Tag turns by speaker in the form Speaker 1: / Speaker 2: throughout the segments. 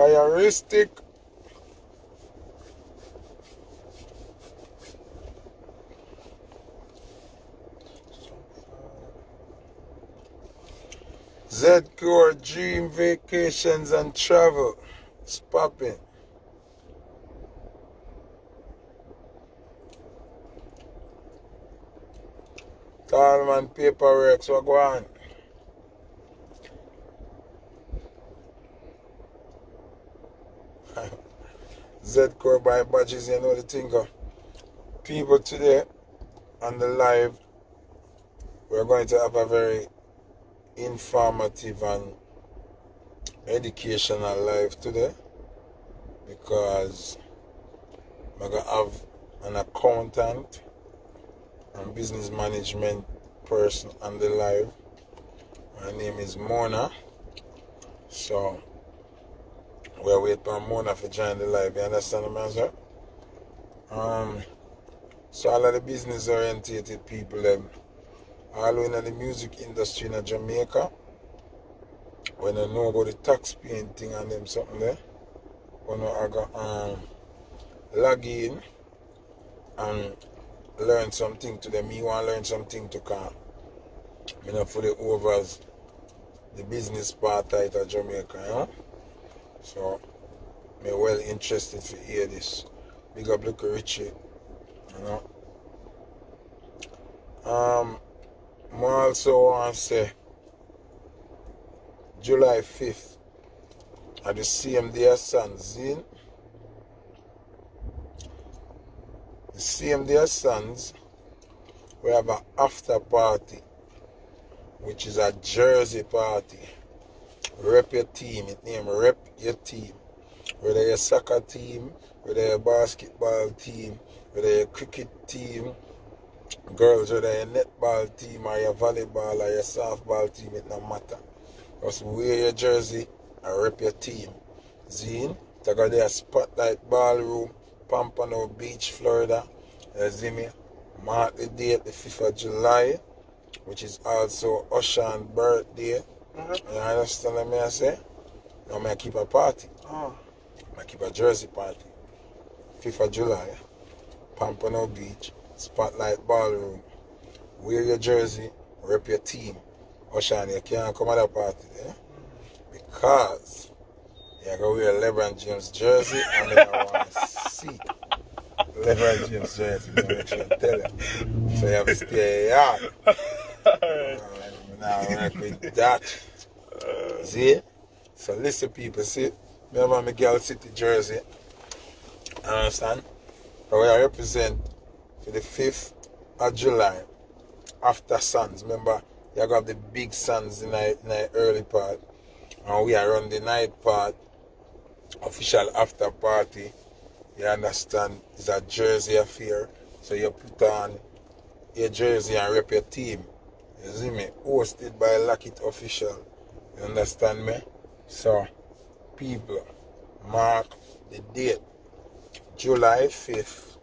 Speaker 1: Voyeuristic. Z-Core Dream Vacations and Travel. It's popping. Tallman Paperworks, what go on? Z-Core buy badges, you know the thing. People today on the live, we're going to have a very informative and educational live today, because I'm going to have an accountant and business management person on the live. Her name is Mona. So we're waiting for Mona to join the live. You understand what I'm saying? So all of the business orientated people, all in the music industry in Jamaica, when I know about the tax painting and them something there, when I got log in and learn something to them. Me want to learn something to come. I not for the overs the business part of Jamaica, you know? So me well interested to hear this. Big up look Richie, you know. I also want to say July 5th at the CMD Sons in the CMD Sons, we have an after party, which is a jersey party. Rep your team, it name rep your team. Whether you're a soccer team, whether you're a basketball team, whether you're a cricket team, girls, whether you're a netball team or your volleyball or your softball team, it no matter. Just wear your jersey and rep your team. Zine, take out there Spotlight Ballroom, Pompano Beach, Florida. You see me? Mark the date, the 5th of July, which is also Ocean's birthday. Mm-hmm. You understand what I say? Now I keep a party. I keep a jersey party. 5th of July, Pompano Beach, Spotlight Ballroom. Wear your jersey, rep your team. Ocean, you can't come at that party there. Because you're going to wear a LeBron James jersey and then I want to see LeBron James jersey. I'm telling you. So you have to stay yard. Now I work with that. See? So listen people, see? Remember my girl city jersey. Understand? So we represent for the 5th of July after Suns. Remember, you got the big Suns in the early part. And we are on the night part, official after party. You understand? It's a jersey affair. So you put on your jersey and rep your team. You see me? Hosted by Lockit Official. You understand me? So, people, mark the date. July 5th,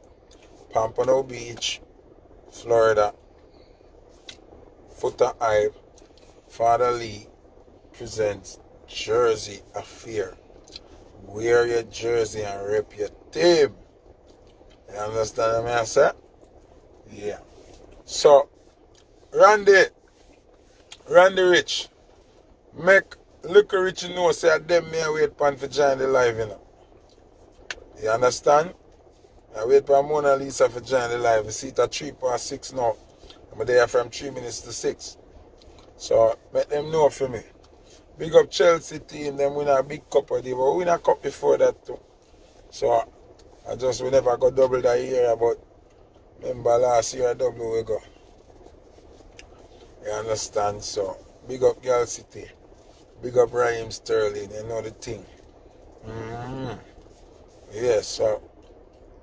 Speaker 1: Pompano Beach, Florida. Foota Eye, Father Lee presents Jersey Affair. Wear your jersey and rep your team. You understand what I say? Yeah. So, Randy Rich, make Little Rich know say them may wait pan for join the live, you know. You understand? I wait for Mona Lisa for join the live. You see it at 3:06 now. I'm there from 3 minutes to 6. So, make them know for me. Big up Chelsea team, them win a big cup of the, but we win a cup before that too. So, we never got double that year, but remember last year double we go. You understand? So, big up Girl City. Big up Raheem Sterling, you know the thing. Mm-hmm. Yes, so,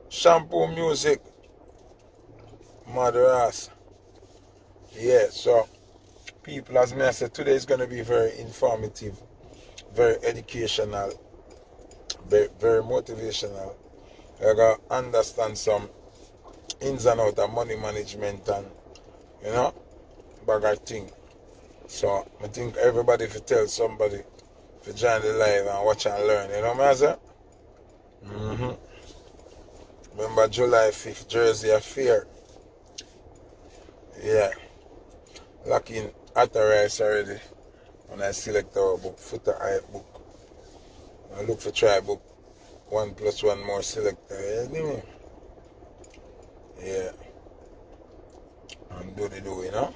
Speaker 1: shampoo music, mother ass. Yeah, so people, as me I said, today is going to be very informative, very educational, very motivational. You're going to understand some ins and outs of money management and, you know, bag of thing. So I think everybody, if you tell somebody, to join the live and watch and learn. You know what I say? Remember July 5th, Jersey Affair. Yeah. Lock in authorized already. When I select our book, foota hype book. I look for try book. 1+1 more selector. You know me? Yeah. And do the do, you know?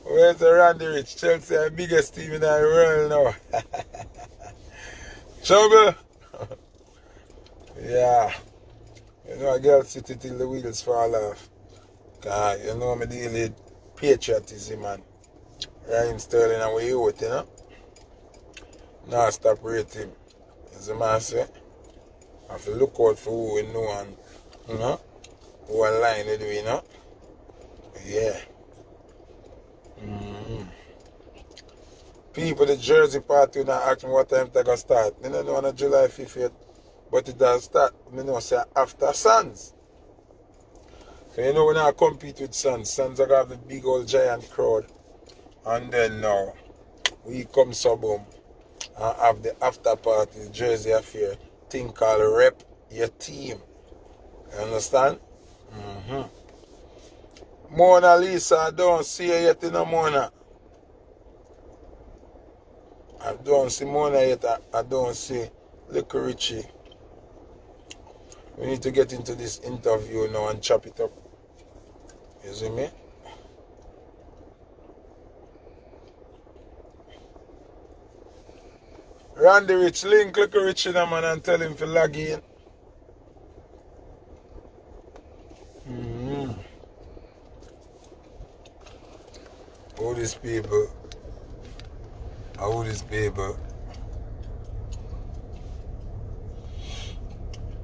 Speaker 1: Where's the Randy Rich? Chelsea, the biggest team in the world now. Trouble? Yeah. You know, a girl sit till the wheels fall off. Cause you know me deal with patriotism and Ryan Sterling and we youth, you know? Now stop rating. As the man say, I have to look out for who we know and, you know, who align with we, you know? Yeah. People, the Jersey party now ask me what time they gonna start. I don't know on July 5th yet, but it does start, I know, say after Suns. So you know when I compete with Suns, Suns are gonna have the big old giant crowd. And then now, we come suburb and have the after party, the Jersey Affair, thing called Rep Your Team. You understand? Mona Lisa, I don't see her yet in the Mona. I don't see Mona yet, I don't see Little Richie. We need to get into this interview now and chop it up. You see me? Randy Rich, link Little Richie now, man, and tell him to log in. All these people. All these people.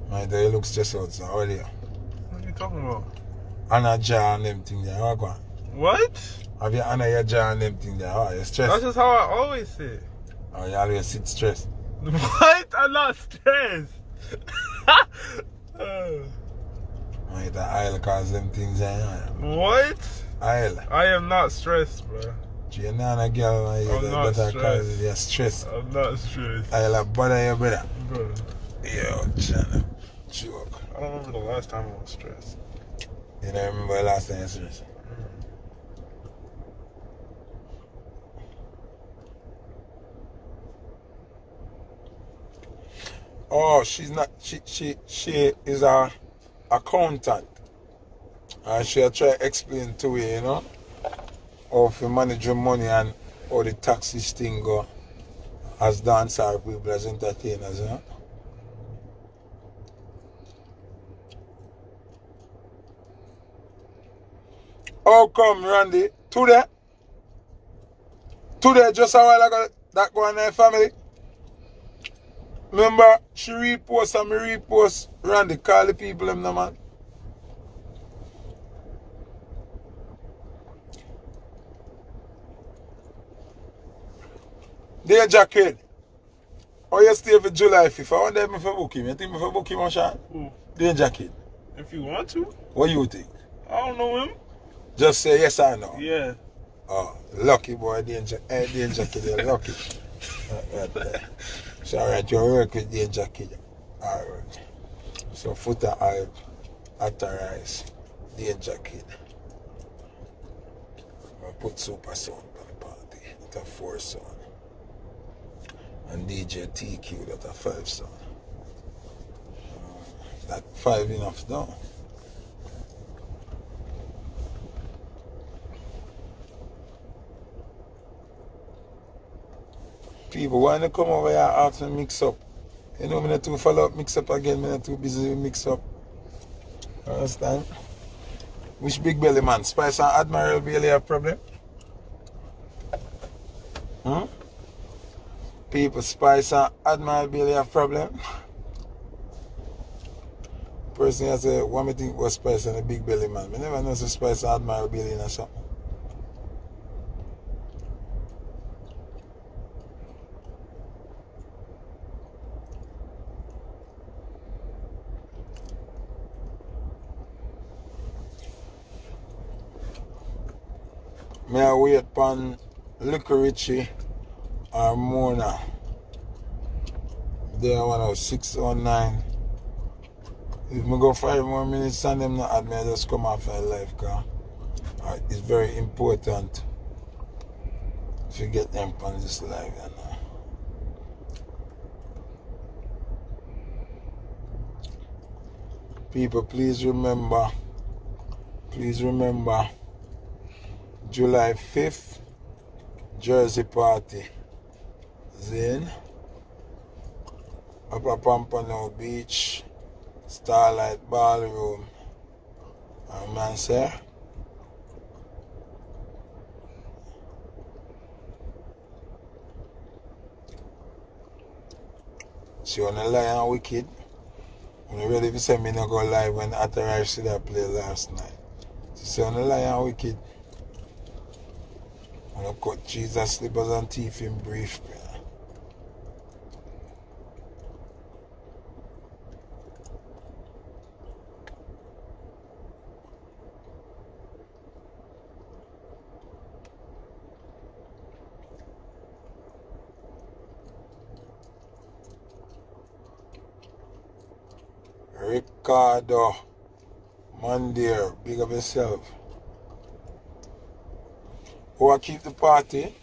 Speaker 1: My day looks just out so earlier.
Speaker 2: What are you talking about?
Speaker 1: Anna jaw and them things there. How go on?
Speaker 2: What?
Speaker 1: Have you Anna your jaw and them things there? How are you stressed?
Speaker 2: That's just how I always sit.
Speaker 1: Oh, you always sit stressed.
Speaker 2: What? I'm not stressed.
Speaker 1: My the aisle cause them things there.
Speaker 2: What?
Speaker 1: Aisle.
Speaker 2: I am not stressed, bro.
Speaker 1: You're not a girl,
Speaker 2: I'm not
Speaker 1: better
Speaker 2: stressed.
Speaker 1: cause you're stressed.
Speaker 2: I'm not stressed.
Speaker 1: I'll bother you, brother.
Speaker 2: Bro,
Speaker 1: Yo, China. Joke.
Speaker 2: I don't remember the last time I was stressed.
Speaker 1: You don't remember the last time you were stressed? Oh, she's not. She is a accountant, and she'll try to explain to you, you know, how to manage your money and how the taxes thing go as dancer people, as entertainers, you know. How come, Randy? Today, just a while ago, that go on in her family. Remember, she repost and me repost. Randy, call the people them, no man. Dear Jacket, how you stay for July 5th? I wonder if I book him. You think I book him, Sean?
Speaker 2: Who?
Speaker 1: Dear Jacket.
Speaker 2: If you want to.
Speaker 1: What you think?
Speaker 2: I don't know him.
Speaker 1: Just say yes or no.
Speaker 2: Yeah.
Speaker 1: Oh, lucky boy, Dear Jacket, they're lucky. So, alright, you work with Dear Jacket. Alright. So, foota hype, authorized, Dear Jacket. I put super sound on the party. It's a 4 sound. And DJ TQ, that's a 5 sound. That 5 enough now. People, when they come over here and ask me mix up, you know, I'm not too follow up mix up again, I'm not too busy with mix up. Understand? Which big belly man? Spice and Admiral Bailey have problem? People, Spice and Admiral Bailey have problem? Person has said, what me think was Spice and a big belly man? I never know so Spice and Admiral Bailey or something. May I wait upon Little Richie or Mona. They are 609. If I go 5 more minutes and them not add me, I just come off my life, because it's very important to get them on this live. You know. People, please remember, July 5th, Jersey party. Then, up at Pompano Beach, Starlight Ballroom. And man, sir, see on the Lion Wicked. I'm ready to say me not go live when Authorized see that play last night. See on the Lion Wicked. I'm gonna cut Jesus slippers and teeth in brief. Ricardo, Mandir, big up yourself. Who will keep the party?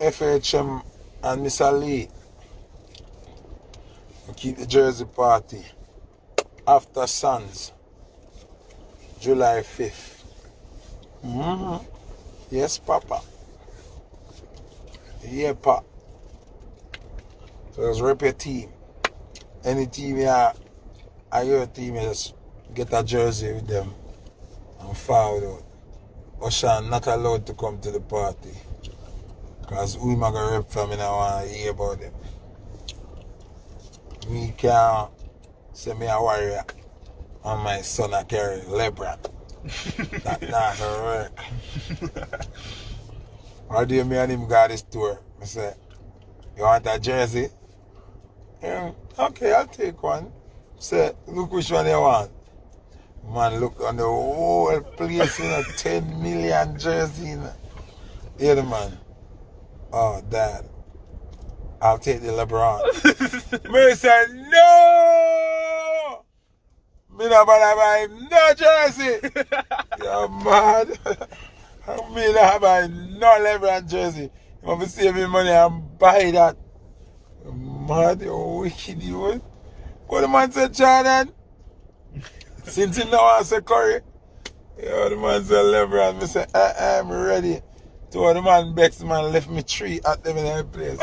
Speaker 1: FHM and Miss Ali. We keep the Jersey party. After Suns, July 5th. Yes, Papa. Yeah, Papa. So just rep your team. Any team your team, just get a jersey with them and forward out. Usher not allowed to come to the party. Because we might go rep from, I don't want to hear about them. Me can't say me a warrior and my son I carry LeBron. That not gonna work. One day me and him got this tour. I say, you want a jersey? Yeah, okay, I'll take one. Say, look which one you want. Man, look on the whole place, 10 million jersey. Yeah, the man. Oh, Dad, I'll take the LeBron. Me say, no! Me not buy no jersey. You're mad. Me not buy no LeBron jersey. You want to save me money and buy that. You're mad, you're wicked, you. What the man said, Jordan? Since he now wants to Curry, the man said LeBron. Me say, I'm ready. So the man Bex man left me 3 at them in that place.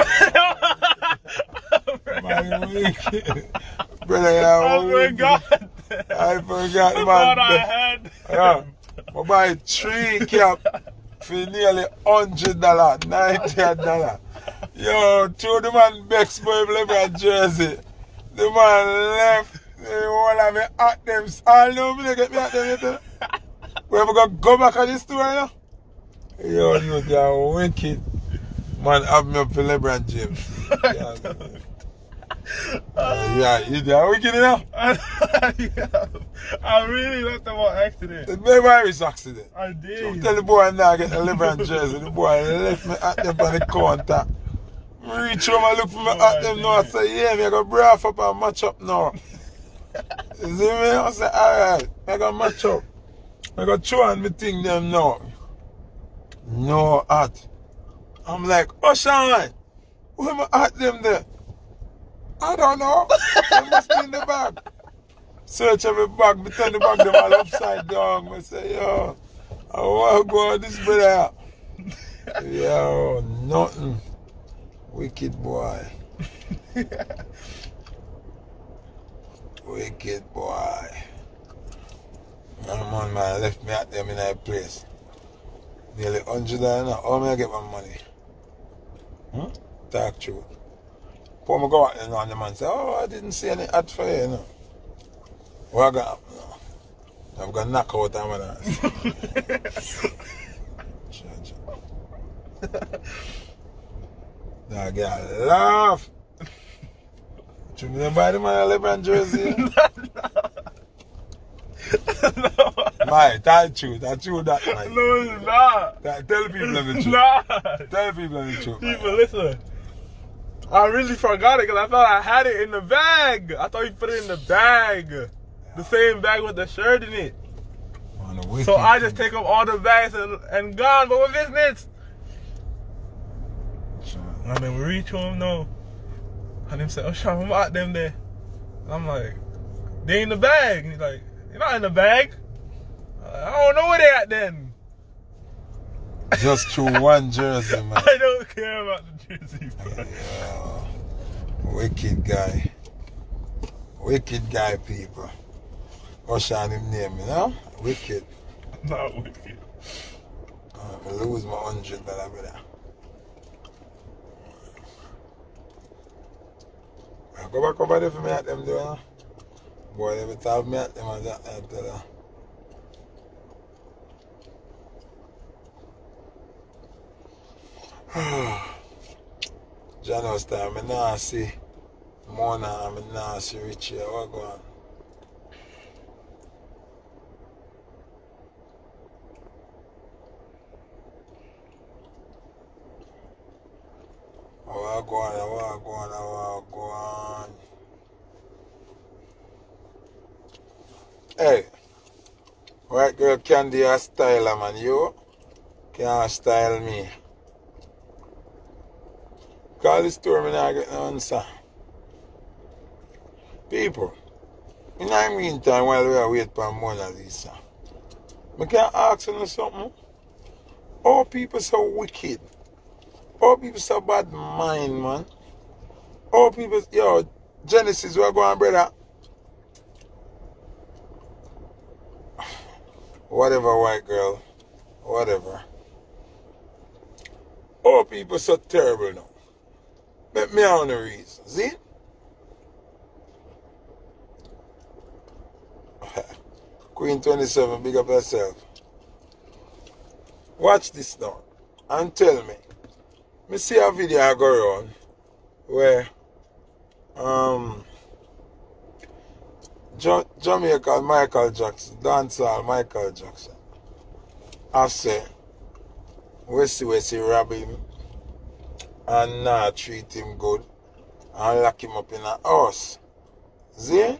Speaker 1: Man, wicked. Brother,
Speaker 2: I forgot.
Speaker 1: I forgot, man.
Speaker 2: Thought I had.
Speaker 1: Yeah. I buy 3 cap for nearly $100, $90. Yo, to the man Bex boy LeBron jersey. The man left. All of me at them. All know me, they get me at them. We ever go back at this store, you know? Yo, you're wicked. Man, have me up for LeBron James. You're wicked, you know?
Speaker 2: I really left them on accident.
Speaker 1: It's a virus accident.
Speaker 2: I did.
Speaker 1: So tell the boy now get the LeBron jersey. The boy left me at them on the counter. Reach home and look for me at them now. I say, yeah, I got braff up and match up now. You see me? I say, alright, I got match up. I got try and me think them now. No hat. I'm like, oh Sean, where am I at them there? I don't know. They must be in the bag. Search every bag, me turn the bag them all upside down. I say, yo, I want to go on this brother. Yo, nothing. Wicked boy. Wicked boy. Man left me at them in that place. Nearly $100. How may I get my money? Talk true. Before I go out there and the man say, oh, I didn't see any ad for you, you know. What I got? I'm going to knock out that man. Now get laugh. You didn't buy the man a LeBron jersey?
Speaker 2: No.
Speaker 1: My, that's true that, man.
Speaker 2: No, it's not.
Speaker 1: Tell people the
Speaker 2: It's
Speaker 1: truth.
Speaker 2: not.
Speaker 1: Tell people the truth, man.
Speaker 2: People, listen. I really forgot it because I thought I had it in the bag. I thought you put it in the bag. The same bag with the shirt in it.
Speaker 1: Man,
Speaker 2: So I just take up all the bags and gone. But what business? And then we reach home now. And him said, oh, Sean, I'm out them there. And I'm like, they in the bag. And he's like, you're not in the bag. I don't know where they at then.
Speaker 1: Just through one jersey, man.
Speaker 2: I don't care about the jersey, bro.
Speaker 1: Yeah. Wicked guy. Wicked guy, people. What's on him name, you know? Wicked.
Speaker 2: Not wicked.
Speaker 1: I lose my $100, brother. Go back over there for me at them, though, you know? Boy, every time me at them, I tell her. January time, I now see Mona, I now see Richie. What go on? What go on? Hey, white girl Candy a styler, man. You can't style me. Call the store, me not get no answer. People, in the meantime, while we are waiting for Mona Lisa, I can ask you something. All people so wicked. All people so bad mind, man. All people, yo, Genesis, where go on, brother? Whatever, white girl. Whatever. All people so terrible now. Make me on the reason. See? Queen 27, big up yourself. Watch this now. And tell me. Me see a video I go around where Jamaica Michael Jackson, dancehall Michael Jackson, I say wessy rob him and not treat him good and lock him up in a house. See?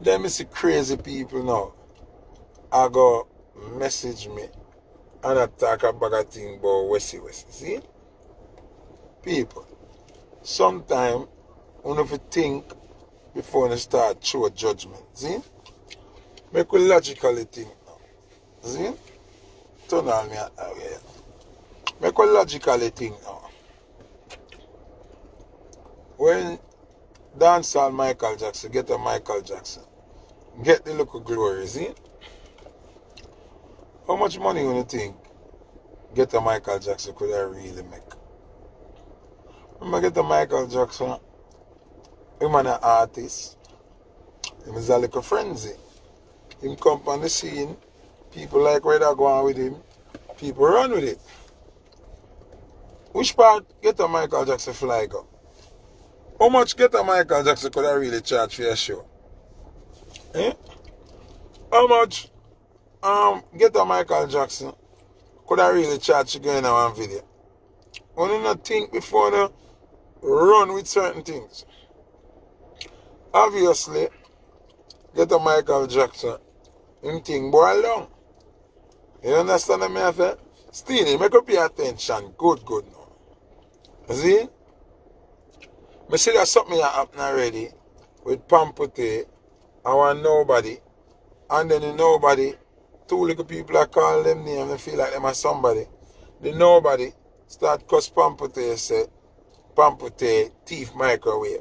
Speaker 1: Then me see crazy people now. I go message me and I talk about a thing about wessy. See? People, sometimes you have to think before you start show judgment. See? Make you logically think now. See? Turn on me at that way. Make you logically think now. When dancehall Michael Jackson, get a Michael Jackson, get the local glory, see? How much money you think get a Michael Jackson could I really make? Remember get a Michael Jackson, him an artist, him is a little frenzy. Him come on the scene, people like where they go on with him, people run with it. Which part get a Michael Jackson fly go? How much get a Michael Jackson could I really charge for your show? Eh? How much get a Michael Jackson could I really charge to go in one video? When you not think before you run with certain things. Obviously, get a Michael Jackson, him thing boil down. You understand what I say? Steenie, make up pay attention. Good now. See? I see that something that happened already with Pampute, I want nobody, and then the nobody, two little people I call them names, they feel like them are somebody. The nobody start cuss Pampute, say, Pampute, thief microwave.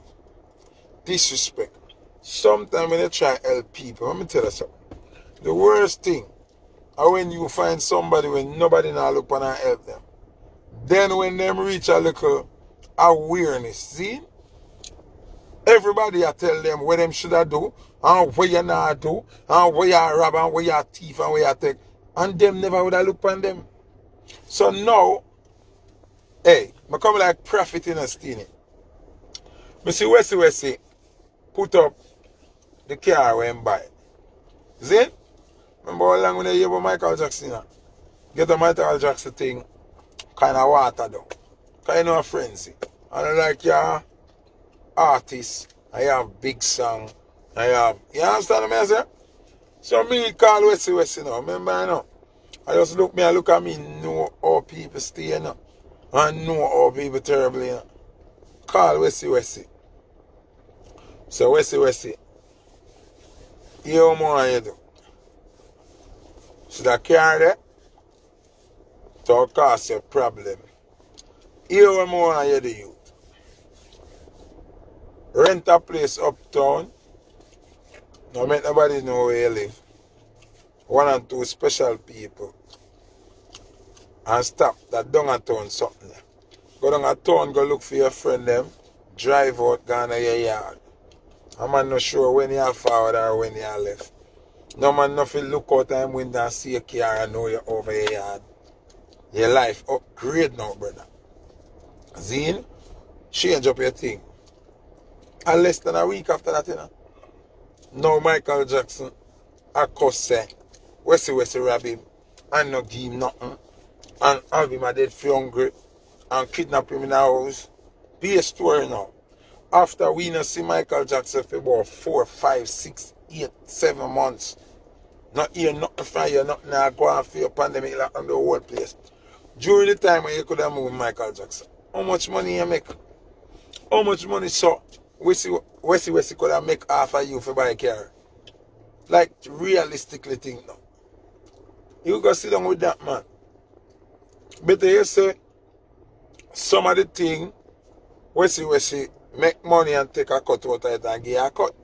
Speaker 1: Disrespect. Sometimes when you try to help people, let me tell you something. The worst thing is when you find somebody when nobody now look on and help them. Then when them reach a little awareness, see? Everybody I tell them what them should I do, and what you not do, and what you rob, and what you thief, and what you take. And them never would I look on them. So now, hey, I come like prophet in a steenie. I see wessy put up the car when buy. See? Remember how long when you hear about Michael Jackson? Get a Michael Jackson thing, kind of water down. Because you know a frenzy. And like your artist, I have big song, I have, you understand what I say? So me call wessy now, remember you know? I just look at me, know how people stay you know, and know how people terrible you know. Call wessy. So wessy, here how more you do. So that car there, to cause you a problem. Here how more you do youth. Rent a place uptown. Don't make nobody know where you live. 1 and 2 special people. And stop that down a town something. Go down a town, go look for your friend them. Drive out, go to your yard. A man not sure when you are forward or when you are left. No man nothing look out time window and see a car and know you're over your yard. Your life upgrade now, brother. Zine, change up your thing. And less than a week after that, you know. Now Michael Jackson, I cuss say, wessy rob him, and not give him nothing, and have him a dead for hungry, and kidnap him in the house. Be a story now. After we not see Michael Jackson for about 4, 5, 6, 8, 7 months, not hear nothing from you, nothing now go on for your pandemic like on the whole place. During the time when you could have moved Michael Jackson, how much money you make? How much money so? Wessy could have make half of you for buy a car. Like realistically think now. You go sit down with that man. Better you say some of the thing Wessy make money and take a cut out of it and give a cut.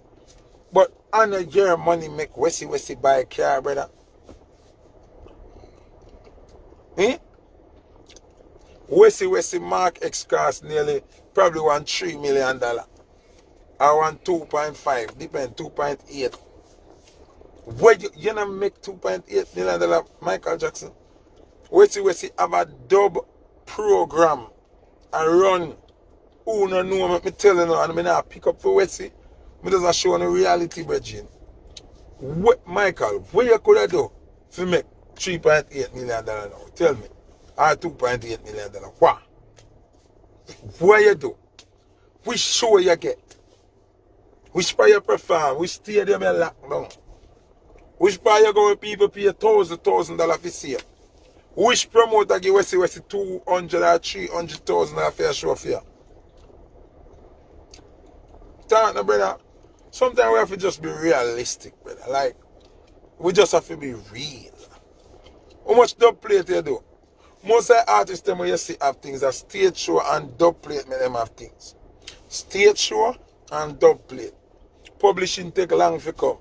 Speaker 1: But I know your money make Wessy buy a car, brother. Eh? Wessy Mark X cost nearly probably $3 million. I want 2.5, depend 2.8. Where you not make $2.8 million, Michael Jackson? Wessy have a dub program and run. Who no know me tell you now and me not pick up for Wessy. Me doesn't show no reality, Virgin. Michael, what you could have do to make $3.8 million now? Tell me. Or $2.8 million. What? What you do? Which show you get? Which part you perform? Which stadium you lock down? Which part you go where people pay $1,000 for see? Which promoter give Wessy $200,000 or $300,000 for a show for you? Talk now, brother. Sometimes we have to just be realistic, brother. Like, we just have to be real. How much dub plate you do? Most of the artists them when you see have things are stage show and dub plate make them have things. Stage show and dub plate. Publishing take long for come.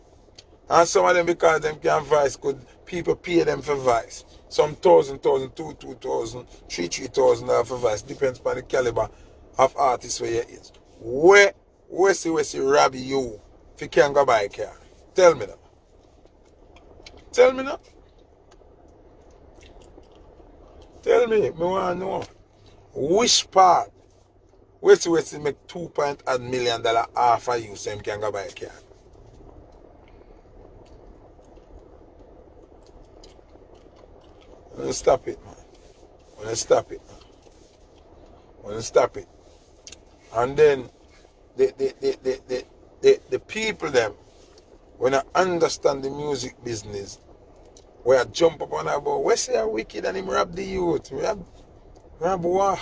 Speaker 1: And some of them because them can voice good people pay them for voice. Some $1,000, $2,000, $3,000 for voice. Depends on the caliber of artists where you is. Where Wessy rob you if you can't go buy a car? Tell me now. Tell me now. Tell me want to know. Which part Wessy make $2.8 million off of you so you can go buy a car? Wanna stop it, man. Wanna stop it, man. Wanna stop it. And then the people them when I understand the music business, where I jump up on about Wessy are wicked and him rob the youth. Rob what?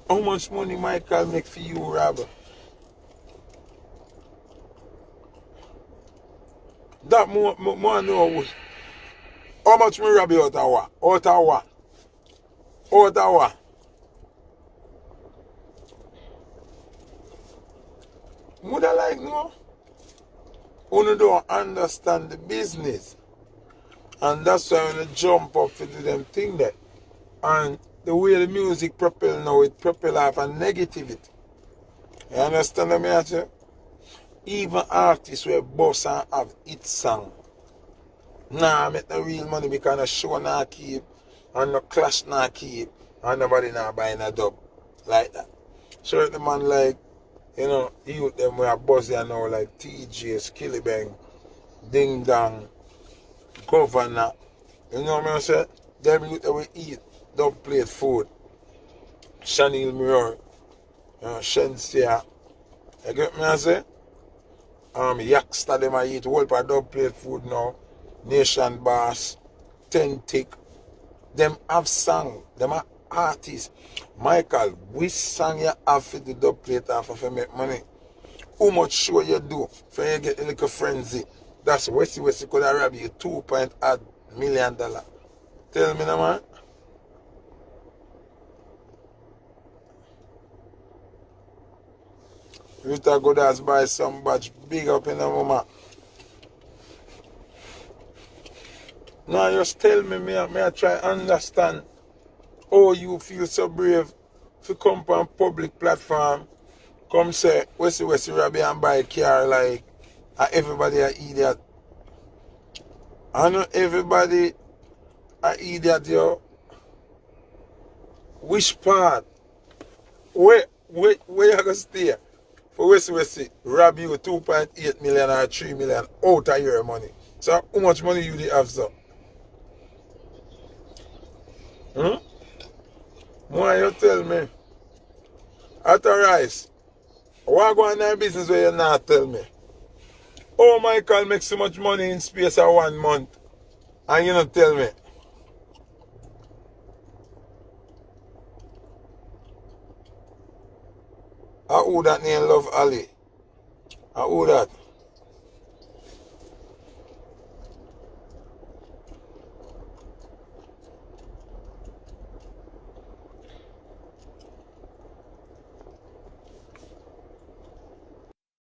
Speaker 1: How much money Michael make for you, Rob? That more know how much me rob you out of what? Out of what? Out of what? Would I like no? You don't understand the business. And that's why when you jump up to do them thing there. And the way the music propel now, it propel off a negativity. You understand what I say? Even artists where boss and have hit song. Nah, make no real money because no show nah keep and no clash nah keep and nobody nah buying a dub like that. So the man like You know, youth them we are buzzy now like TJ, Skillibang, Ding Dong, Governor. You know what I'm saying? Them youth that we eat, don't plate food. Chanel Mirror, Shensia. You get me I say? Yaksta them I eat whole part don't plate food now. Nation Boss, Tentic. Them have song. Them are artists. Michael, which song you have for the dub plate off of make money? How much show you do for you get a little frenzy? That's Wessy could have robbed you $2.8 million. Tell me now, man. You thought good as buy some batch big up in the moment. Now just tell me, I try understand how you feel so brave to come on public platform, come say Wessy Robbie and buy a car like everybody an idiot. I know everybody an idiot, yo. Which part? Where you gonna stay? For Wessy rob you 2.8 million or 3 million out of your money. So how much money you have, so? Why you tell me? Authorize. Why go on in business where you not tell me? Oh, Michael makes so much money in space of 1 month and you not tell me. Who that name Love Ali? Who that?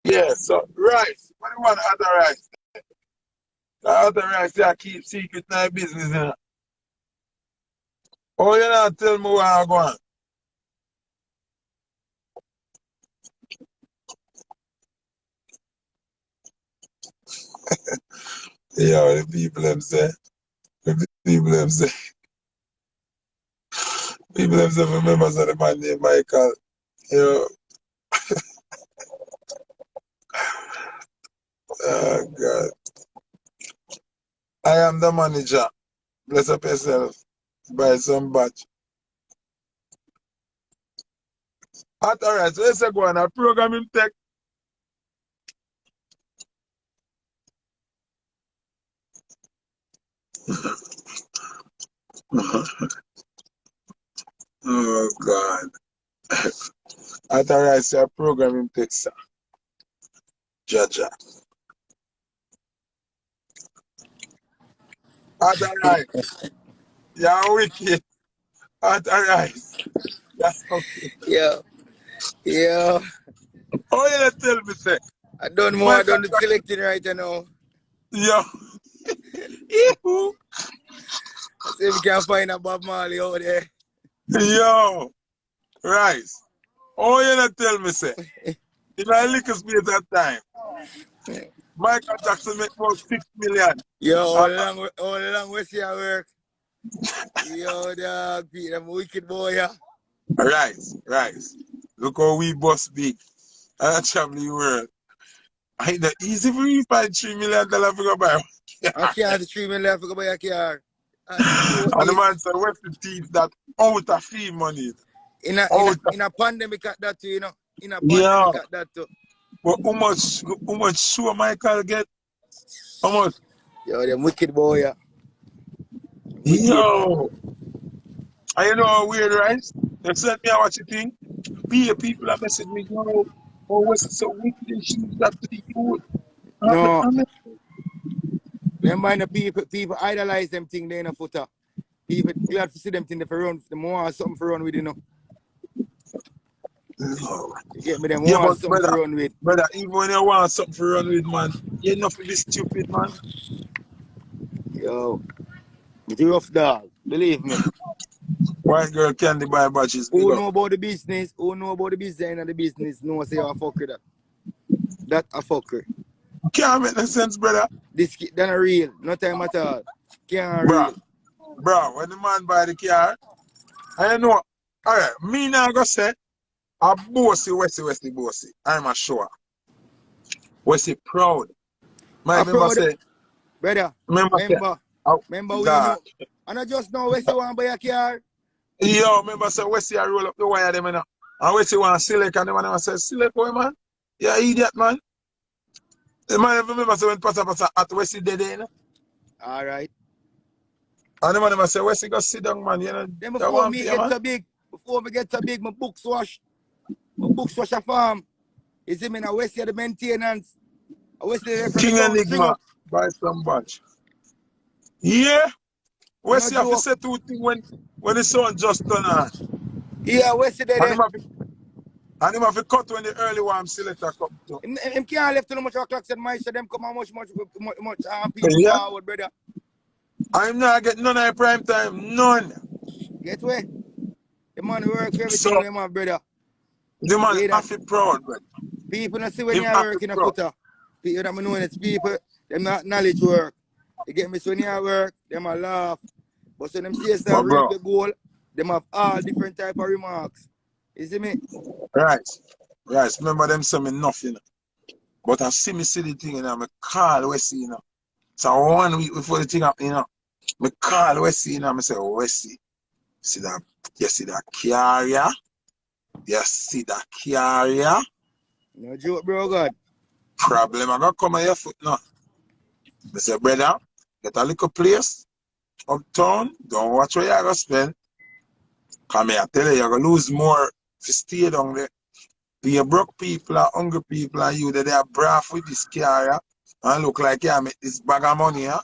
Speaker 1: Yeah, so rice. What do you want other rice? The other rice they keep secret in their business, you know. Oh, you not tell me where I go on. Yeah, the people them say. The people them say. People them say members of the man named Michael. You know, oh God. I am the manager. Bless up yourself. Buy some batch. Alright, so let's go on a programming tech. Oh God. Alright, so a programming tech, sir. Jaja. Alright. You're wicked. Alright. That's okay.
Speaker 3: Yeah, yeah.
Speaker 1: Oh, you not tell me, say.
Speaker 3: I done more. I
Speaker 1: Michael
Speaker 3: done the
Speaker 1: Jackson.
Speaker 3: selecting right now.
Speaker 1: Yo. Ew.
Speaker 3: I see if we can find a Bob Marley out there.
Speaker 1: Yo. Rice. Oh, you not tell me, say. In a liquor space that time, Michael Jackson make about 6 million.
Speaker 3: Yo,
Speaker 1: Uh,
Speaker 3: all along we see our work. Yo, dog, Pete, I'm a wicked boy, yeah.
Speaker 1: Rice. Look how we boss big. And travel the world. I ain't that easy for you find $3 million for go buy.
Speaker 3: I can't the 3 million for go buy a car. And the youth
Speaker 1: And the
Speaker 3: this
Speaker 1: man said, what's the teeth that out of fee money?
Speaker 3: in a in a
Speaker 1: Out of,
Speaker 3: in a pandemic at that too, you know. In a
Speaker 1: yeah.
Speaker 3: pandemic at that too.
Speaker 1: But how much sure Michael get? How much?
Speaker 3: Yo, them wicked boy, yeah. Wicked.
Speaker 1: Yo. And you know how weird, right? They sent me a watch it thing. People are messaging me, yo, oh, what's it so wicked and shoes that to the youth?
Speaker 3: No,
Speaker 1: I'm
Speaker 3: them mind the people idolize them thing there in a footer. People glad to see them thing for run. Them want something for run with, you know. You get me? Them
Speaker 1: Yeah,
Speaker 3: want
Speaker 1: but
Speaker 3: something for
Speaker 1: brother,
Speaker 3: run with.
Speaker 1: even when you want something to run with, man, you enough to be stupid, man.
Speaker 3: Yo, it's a rough dog. Believe me.
Speaker 1: White girl candy buy badges, big
Speaker 3: Who
Speaker 1: up.
Speaker 3: know about the business? Who know about the business and the business? No say you a fucker that. That a fucker.
Speaker 1: Can't make no sense, brother.
Speaker 3: This that not real. No time at all. Can't
Speaker 1: Bro,
Speaker 3: real.
Speaker 1: when the man buy the car, I know, alright, me now go say, A bossy, Wessy, bossy. I'm a sure. Wessy proud. My
Speaker 3: I
Speaker 1: member
Speaker 3: proud,
Speaker 1: say,
Speaker 3: brother.
Speaker 1: member say,
Speaker 3: Remember,
Speaker 1: oh,
Speaker 3: remember we
Speaker 1: God.
Speaker 3: know. And I just know Wessy want to buy a car.
Speaker 1: Yo, member say, Wessy, I roll up the wire, them, you know. And Wessy want to select, and the man say, select, boy, man. Yeah, idiot, man. The man remember say, when Pasa at Wessy dead, you know.
Speaker 3: All right.
Speaker 1: And the man say, Wessy, go sit down, man, you know.
Speaker 3: Then
Speaker 1: That
Speaker 3: before
Speaker 1: one
Speaker 3: me
Speaker 1: for you,
Speaker 3: get
Speaker 1: man.
Speaker 3: so big, my books wash. My books wash a farm. You see me now, Wessy the maintenance. I Wessy there from the
Speaker 1: King
Speaker 3: sound string
Speaker 1: Enigma,
Speaker 3: up.
Speaker 1: buy some batch. Yeah,
Speaker 3: No
Speaker 1: Wessy have to
Speaker 3: joke.
Speaker 1: say two things when the sun just turn on.
Speaker 3: Yeah, Wessy
Speaker 1: And
Speaker 3: there.
Speaker 1: him have to cut when the early one selector come to.
Speaker 3: Him can't left too much o'clock said my so them come on much people
Speaker 1: Yeah,
Speaker 3: forward, brother.
Speaker 1: I'm not getting none of the prime time, none.
Speaker 3: Get where? The man work for
Speaker 1: So
Speaker 3: everything we have, brother.
Speaker 1: the man
Speaker 3: See that?
Speaker 1: have to proud, but
Speaker 3: People not see when
Speaker 1: him
Speaker 3: you
Speaker 1: have to
Speaker 3: work in a
Speaker 1: proud.
Speaker 3: footer. People that me know it's people, them not knowledge work. You get me? So when you work, them a laugh. But so them see
Speaker 1: But
Speaker 3: yourself reach
Speaker 1: bro,
Speaker 3: the goal, them have all different type of remarks. You see me?
Speaker 1: right, right. Remember them say me nothing. But I see the thing, you know, me call Wesley, you know. So 1 week before the thing happen, you know, me call Wesley, you know, me say, Wesley, see that, you see that carrier? You see that carrier?
Speaker 3: No joke, bro, God.
Speaker 1: Problem, I gonna come on your foot now. I say, brother, get a little place uptown, don't watch where you're gonna spend. Come here, I tell you, you're gonna lose more if you stay down there. The broke people and hungry people and you that they are brave with this carrier and look like you make this bag of money, huh?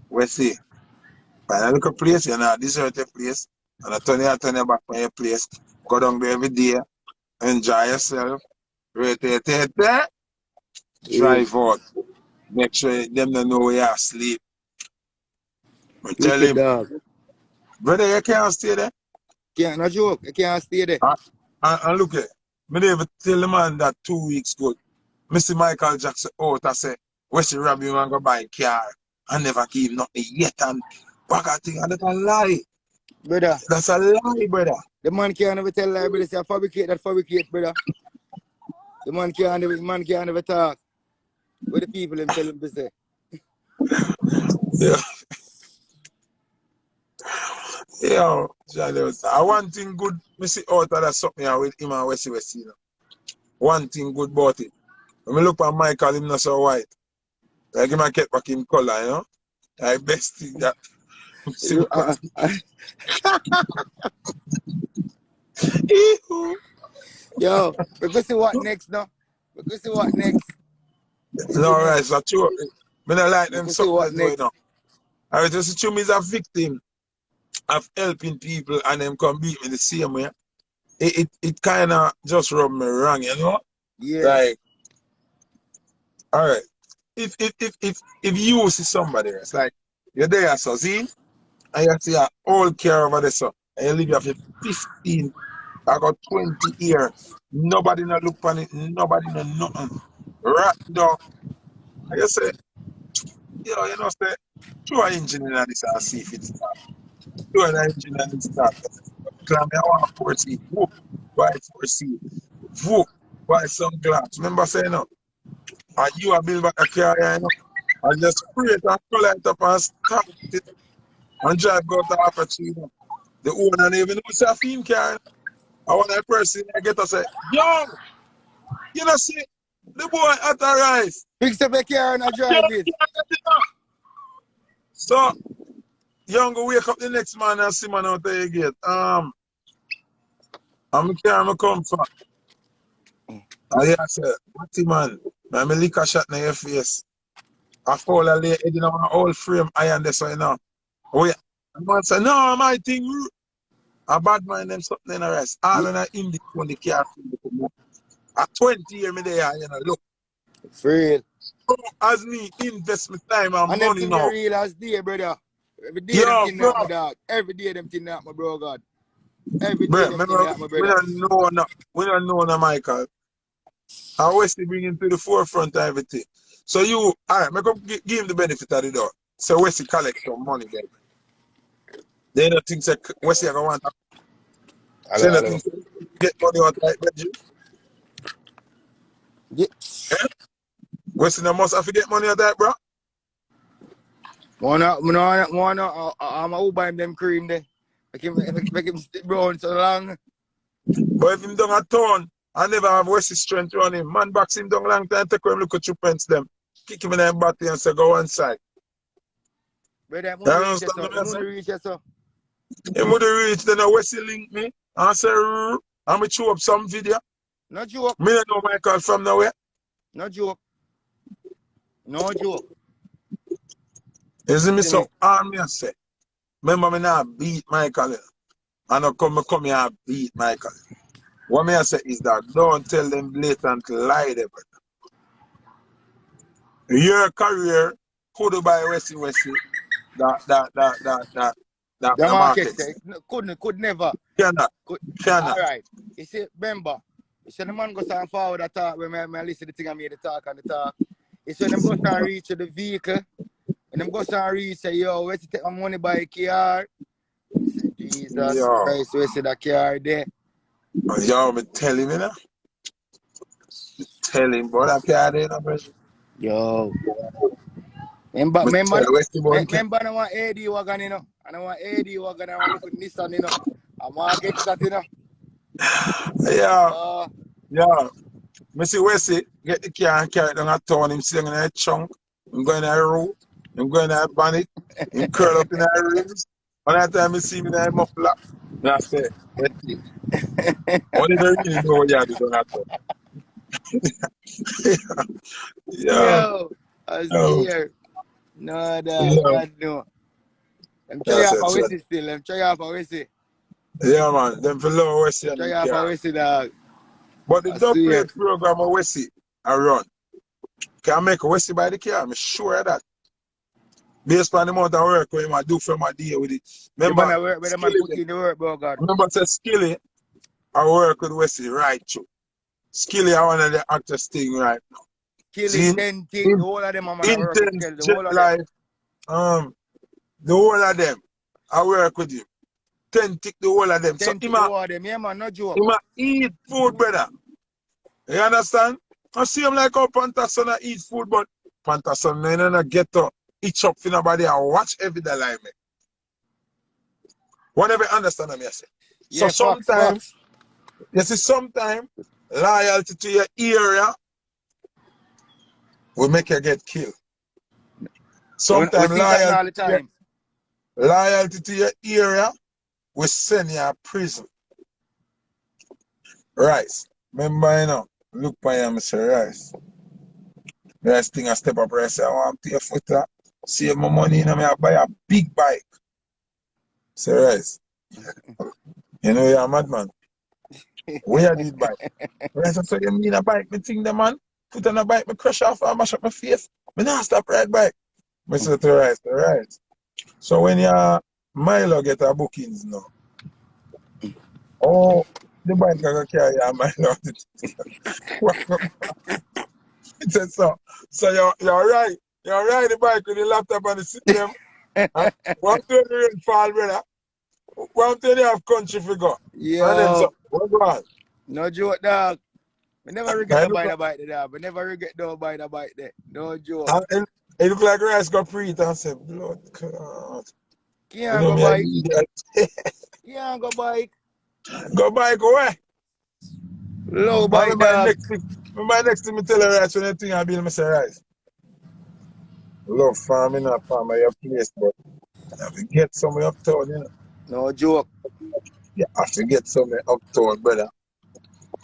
Speaker 1: We see. Find a little place, you know, desert a place, and I turn you back from your place. Go down there every day, enjoy yourself, rotate it there,
Speaker 3: Real.
Speaker 1: drive out. Make sure them don't know where you sleep. I tell
Speaker 3: Wicked
Speaker 1: him,
Speaker 3: dog.
Speaker 1: brother, you can't stay there.
Speaker 3: Can't no joke. You can't stay there.
Speaker 1: And look at, me never tell the man that 2 weeks ago. Mr. Michael Jackson out I say, Where's the Robbie man go buy a car? I never give nothing yet and back at thing, and that's a lie.
Speaker 3: Brother,
Speaker 1: That's a lie, brother.
Speaker 3: the man can't never tell lie, brother. Say fabricate, brother. The man can't never talk. What the people them tell him to say.
Speaker 1: Yeah. Yeah, I one thing good, me see out of that something here with him and Wessy, you know. One thing good about it. When me look at Michael, him not so white. Like him I kept back him color, you know. Like best thing that see Wessy.
Speaker 3: Yo, we're going to see what next now. We're going to see what next. You see
Speaker 1: No,
Speaker 3: me?
Speaker 1: right, so true. Me not like
Speaker 3: We're
Speaker 1: them
Speaker 3: going to see
Speaker 1: something
Speaker 3: what
Speaker 1: as well
Speaker 3: next.
Speaker 1: now. I just assume he's a victim of helping people and them come beat me the same way. It kind of just rub me wrong, you know?
Speaker 3: Yeah.
Speaker 1: Like, all right, if you see somebody, it's like, you're there, so see, and you see a old car over there, so, and you live here for 15, I got 20 years. Nobody no look on it, nobody no nothing. Right down. And you say, yo, you know, say, throw an engine in this and see if it start. Throw an engine and it start. Climb, I want a 4 seat. Whoop, buy 4 seat. Whoop, buy some glass. Remember saying, no, and you are build back a car, you know, and just spray it and pull it up and start it and drive go to half a tree. You know. The owner even know it's a theme car. I want that person I get to say, young, you know, see, the boy at the rise.
Speaker 3: Fix up the car and I drive it.
Speaker 1: So, young go wake up the next man and see man out there again. I'm car come from. And yeah, I said, what man? Man, me lick a shot in your face. I fall a lay head in my old frame iron this way now. Oh yeah. And man say, no, my thing. A bad mind them something in the rest. All in a indie when the car at 20 years me there, you know, look.
Speaker 3: For real.
Speaker 1: So as me invest my time and
Speaker 3: And them
Speaker 1: money
Speaker 3: thing they
Speaker 1: now.
Speaker 3: real as day, brother. Every day them
Speaker 1: Yo,
Speaker 3: thing
Speaker 1: bro.
Speaker 3: that my dog. Every day them thing that my bro God. Every day
Speaker 1: Bro,
Speaker 3: them thing that my
Speaker 1: we
Speaker 3: brother.
Speaker 1: don't know no, we don't know no Michael. I Wesley bring him to the forefront of everything. So you, alright, me come give him the benefit of the doubt. So Wesley collect some money then. They don't think that Wesley gonna want Say
Speaker 3: Hello, hello.
Speaker 1: nothing. Get money out like bedroom.
Speaker 3: Yeah.
Speaker 1: Western must have to get money out that, bro.
Speaker 3: I'm who buy him them cream there. Make him stick brown so long.
Speaker 1: But if him down a town, I never have Westy strength on him. Man box him down long time, take him look at you pants them. Kick him in the body and say go one side.
Speaker 3: Brother,
Speaker 1: You
Speaker 3: money reach
Speaker 1: understand
Speaker 3: so.
Speaker 1: me,
Speaker 3: Money reach so.
Speaker 1: him would reach, then a Westy link me and say, I'm going to chew up some video.
Speaker 3: No joke.
Speaker 1: Me don't know Michael from nowhere.
Speaker 3: No joke. No joke.
Speaker 1: You see me
Speaker 3: See me?
Speaker 1: so arm me and say, remember me now beat Michael. I know come here and beat Michael. What me I say is that don't tell them blatant lie there, brother. Your career could buy Westy that
Speaker 3: The
Speaker 1: the
Speaker 3: market
Speaker 1: market
Speaker 3: say
Speaker 1: say.
Speaker 3: could never.
Speaker 1: Cannot.
Speaker 3: Could. All
Speaker 1: Cannot.
Speaker 3: right. You see, remember, you see the man goes on forward that talk when I listen to the thing I made the talk and the talk. It's when them goes on reach to the vehicle. When them goes on reach say, yo, where's to take my money by a car? I say, Jesus
Speaker 1: Yo.
Speaker 3: Christ, where's that car there?
Speaker 1: Yo, me tell him, you know. Tell him, boy, that car there, no pressure.
Speaker 3: Yo. Remember,
Speaker 1: Me tell Westy boy,
Speaker 3: remember I want AD wagon, you know. And I want AD wagon, I want look at Nissan, you know. I want get that, you know.
Speaker 1: yeah, yeah. Me see Westy get the car and carry it down a town, him sitting in a trunk, him going in a roof, him going in a bonnet, him curl up in a rims. And that time me see me in a muffler, and I say, Westy, only they really know what you do down that town. Yeah,
Speaker 3: Yo, I
Speaker 1: yeah,
Speaker 3: see her. No, dog,
Speaker 1: yeah.
Speaker 3: God, no. I'm try
Speaker 1: That's
Speaker 3: off
Speaker 1: it,
Speaker 3: a
Speaker 1: so,
Speaker 3: Wessy still. I'm try off a Wessy.
Speaker 1: yeah, man. Them for low Westy
Speaker 3: I'm
Speaker 1: and
Speaker 3: try
Speaker 1: them
Speaker 3: off a
Speaker 1: car.
Speaker 3: Wessy, dog.
Speaker 1: But the
Speaker 3: I
Speaker 1: dub
Speaker 3: see her.
Speaker 1: plate program of Westy I run. Can make a Westy by the car, I'm sure of that. Based on the amount of work we might do for my day with it.
Speaker 3: The man
Speaker 1: Remember,
Speaker 3: I work, where the man
Speaker 1: Skilly,
Speaker 3: put in the work, bro, God.
Speaker 1: remember to Skilly, I work with Westy right through. Skilly are one of the actors thing right now.
Speaker 3: Kill it,
Speaker 1: See,
Speaker 3: 10 thing. The
Speaker 1: in,
Speaker 3: whole of them, man, I work with
Speaker 1: intense
Speaker 3: Kelly. The
Speaker 1: jet
Speaker 3: whole of them.
Speaker 1: life, the whole of them, I work with him. 10 tick the whole of them. So
Speaker 3: 10 tick the whole of them. Yeah, man, no joke.
Speaker 1: him a eat food, brother. You understand? I see him like how Pantason eat food, but Pantason no get to itch up for nobody and watch every day like me. Whatever understand me, I say. So
Speaker 3: Yeah, facts,
Speaker 1: sometimes,
Speaker 3: facts.
Speaker 1: you see, sometimes loyalty to your area will make you get killed.
Speaker 3: We
Speaker 1: Sometimes
Speaker 3: see that all the time.
Speaker 1: loyalty to your area will send you to prison. Rice. Remember, you know, look by him, Mr. Rice. Rice thing I step up, Rice, I want to your foota. Save my money, you know, I buy a big bike. Say, Rice, you know you're a madman. Where did bike? Rice, so you mean a bike? Me think the man put on a bike, me crush off and mash up my face. Me not stop ride bike. Me say to Rice. So when you Milo get a bookings now, oh, the bike I go carry a Milo. He said so. So you're right. You're right the bike with the laptop and the system. And one to the rain fall, brother. One to the half country figure. And then
Speaker 3: Yo,
Speaker 1: so, what go on?
Speaker 3: no joke, dog. We never regret
Speaker 1: I
Speaker 3: no
Speaker 1: look
Speaker 3: buy
Speaker 1: like,
Speaker 3: the bike there, dog. We never regret no buy the bike there. No joke.
Speaker 1: and it look like Rice got pre it and said, Blood God. You
Speaker 3: Can't
Speaker 1: know
Speaker 3: go
Speaker 1: me, I
Speaker 3: bike.
Speaker 1: need that.
Speaker 3: Can't go bike.
Speaker 1: Go bike away.
Speaker 3: Low
Speaker 1: I
Speaker 3: bike, dog.
Speaker 1: remember next thing me tell her Rice when the thing I build me say Rice. Love farming up farm at your place, but I have to get somewhere uptown, you know.
Speaker 3: No joke.
Speaker 1: You have to get somewhere uptown, brother.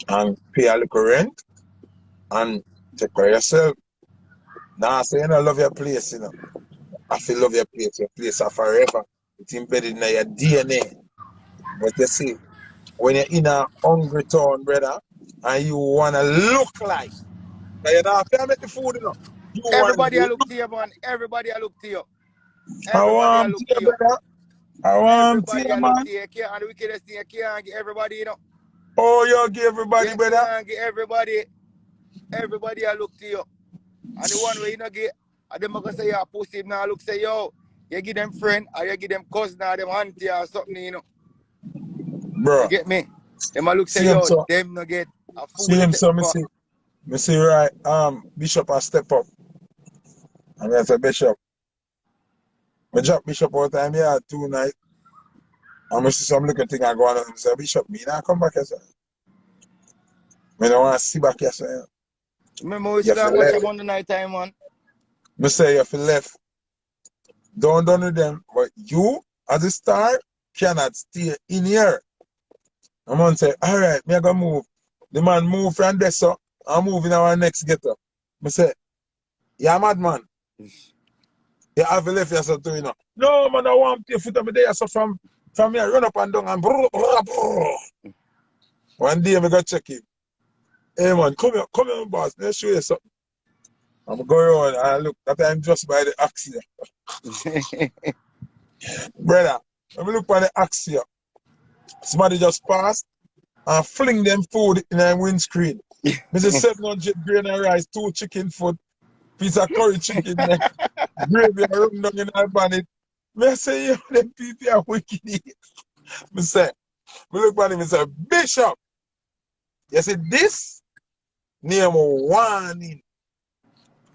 Speaker 1: And pay a little rent and take care of yourself. Nah, say you know love your place, you know. I feel love your place are forever. It's embedded in your DNA. But you see, when you're in a hungry town, brother, and you wanna look like, now you don't have to make the food, you know. You want
Speaker 3: Everybody I
Speaker 1: to
Speaker 3: look
Speaker 1: look.
Speaker 3: to you, man. Everybody I look to you.
Speaker 1: I
Speaker 3: Everybody I
Speaker 1: want
Speaker 3: look
Speaker 1: to
Speaker 3: to
Speaker 1: you,
Speaker 3: you.
Speaker 1: brother. I want to
Speaker 3: Everybody
Speaker 1: you,
Speaker 3: I look
Speaker 1: man.
Speaker 3: to you. And the wickedest thing, you can't get everybody, you know.
Speaker 1: Oh, you give everybody,
Speaker 3: You
Speaker 1: brother.
Speaker 3: can't get everybody. Everybody I look to you. And the one where you not get, and them gonna say, yeah, pussy, now look, say, yo, you give them friend, or you give them cousin, or them auntie, or something, you know. You
Speaker 1: Bro,
Speaker 3: get me? Them a look say,
Speaker 1: Same
Speaker 3: yo,
Speaker 1: so.
Speaker 3: them no get a fool they
Speaker 1: Same
Speaker 3: take
Speaker 1: so,
Speaker 3: me
Speaker 1: me
Speaker 3: for.
Speaker 1: see. Me see right. Bishop has step up. I'm gonna say Bishop. Me drop Bishop all the time here 2 night. And me see some little thing I go on and say, Bishop, me not come back here, sir. Me don't want to see back here, sir.
Speaker 3: Remember we
Speaker 1: You
Speaker 3: sit down
Speaker 1: feel
Speaker 3: and watch
Speaker 1: left.
Speaker 3: a Monday night time, man.
Speaker 1: Me say you feel left. Don't done with them. But you, as a star, cannot stay in here. I'm gonna say, alright, me I gonna move. The man move from there, so I'm moving our next get up. Me say, yeah, madman. You have left yourself to, you know. No, man, I want to play foot on me there, so from here, run up and down and brrr, brrr, brrr. One day, I go check him. Hey, man, come here, boss. Let's show you something. I'm going around and look, that I'm just by the axe here. Brother, when we look by the axe here, somebody just passed and fling them food in a windscreen. Mr. 700 grain of rice, 2 chicken foot, piece of curry chicken neck, gravy run down in our bonnet. Me say, yo, them people are wicked. Me say, me look at him and say, Bishop, you see this? Name warning.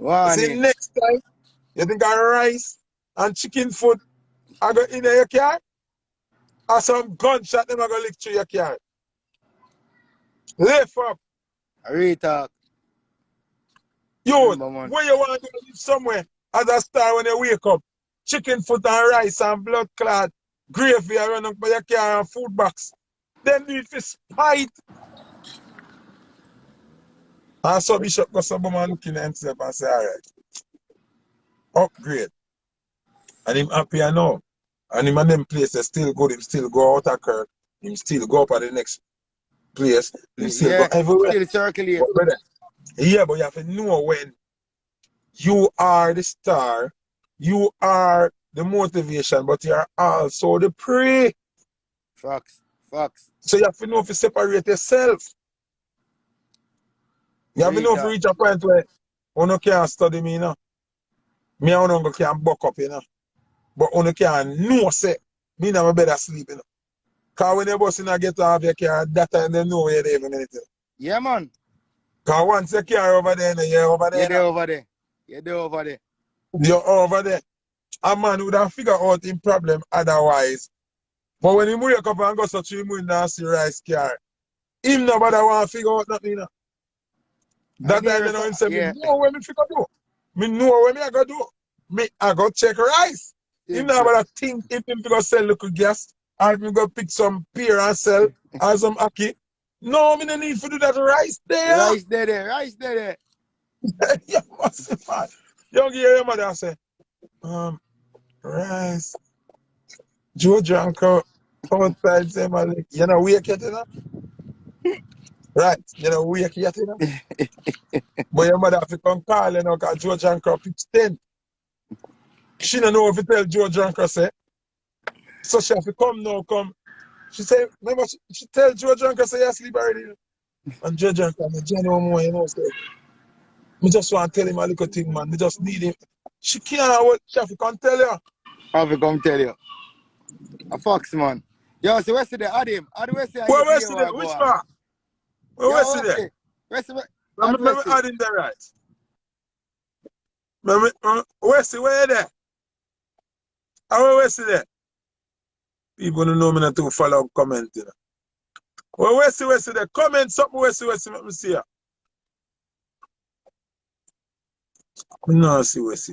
Speaker 1: I say,
Speaker 3: Warning.
Speaker 1: next time, you think of rice and chicken food, I go in your car, or some gunshot, them I go lick through your car. Lift up.
Speaker 3: Retalk.
Speaker 1: Yo,
Speaker 3: Remember, man.
Speaker 1: where you want to live somewhere as a star when you wake up? Chicken foot and rice and blood clot, gravy I run up by your car and food box. Then do it for spite. And so Bishop got some man looking at himself and say, all right, upgrade. And him happy I know. And him and them places still good. Him still go out of Kirk. Him still go up at the next place. Him still go
Speaker 3: Yeah,
Speaker 1: everywhere.
Speaker 3: still circulate.
Speaker 1: But brother, yeah, but you have to know when you are the star, you are the motivation, but you are also the prey.
Speaker 3: Facts. Facts.
Speaker 1: So you have to know if you separate yourself. You have to know if you
Speaker 3: Retalk.
Speaker 1: reach a point where you can't study me, you know. Me and you can't buck up, you know. But you can't know, say, me never better sleep, you know. Because when you're busting and get off your car, that time they know where you're even anything.
Speaker 3: Yeah, man.
Speaker 1: Because once your car over there, you're over there,
Speaker 3: You're
Speaker 1: you
Speaker 3: there
Speaker 1: know.
Speaker 3: over there. You're there over there.
Speaker 1: You're over there. A man would have figured out his problem otherwise. But when he wake up and go such him in and see rice car, him nobody want to figure out nothing, you know.
Speaker 3: I
Speaker 1: That time
Speaker 3: hear
Speaker 1: you know
Speaker 3: so,
Speaker 1: him say, me
Speaker 3: yeah.
Speaker 1: know what me figure do. Me know what me I go do. Me I go check rice. Him now
Speaker 3: Simple.
Speaker 1: about think if him go sell little gas, or if me go pick some pear and sell, or some ackee. No, me no need to do that rice there.
Speaker 3: Rice there. Rice there.
Speaker 1: You must be fine. You hear your mother say, rice, Joe Janko, outside say, man, you know, wake yet, you know? Right, you know, wake yet, you know? But your mother have to come call, you know, because Joe Janko picks 10. She don't know if you tell Joe Janko, say. So she have to come now, come. She say, remember, she tell Joe Janko, say, you sleep already. And Joe Janko, I'm a general more, you know, say, me just want to tell him a little thing, man. Me just need him. She can't, what she have to come tell you.
Speaker 3: I will come tell you. A fox, man. Yo, so where's the Adam? How do we say
Speaker 1: Well,
Speaker 3: your
Speaker 1: where's
Speaker 3: beer
Speaker 1: there?
Speaker 3: will go
Speaker 1: Which
Speaker 3: on?
Speaker 1: part? Well,
Speaker 3: Yo,
Speaker 1: where's
Speaker 3: where's
Speaker 1: there?
Speaker 3: the? Where's the?
Speaker 1: Let
Speaker 3: How
Speaker 1: me,
Speaker 3: do
Speaker 1: let
Speaker 3: we
Speaker 1: me
Speaker 3: say?
Speaker 1: add in the right. Let me, where's the, where there? How where's there? People don't know me not to follow up comment, you know. Well, where's there? Comment something, let me see ya. No, see, where's.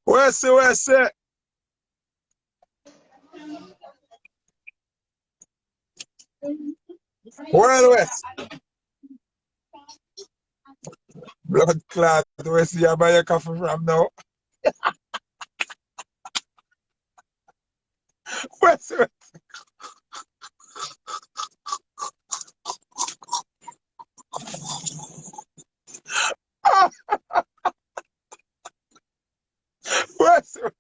Speaker 1: Where's it? Where west? Blood clot, where's you buy your coffee from now? Where's it? Where's it?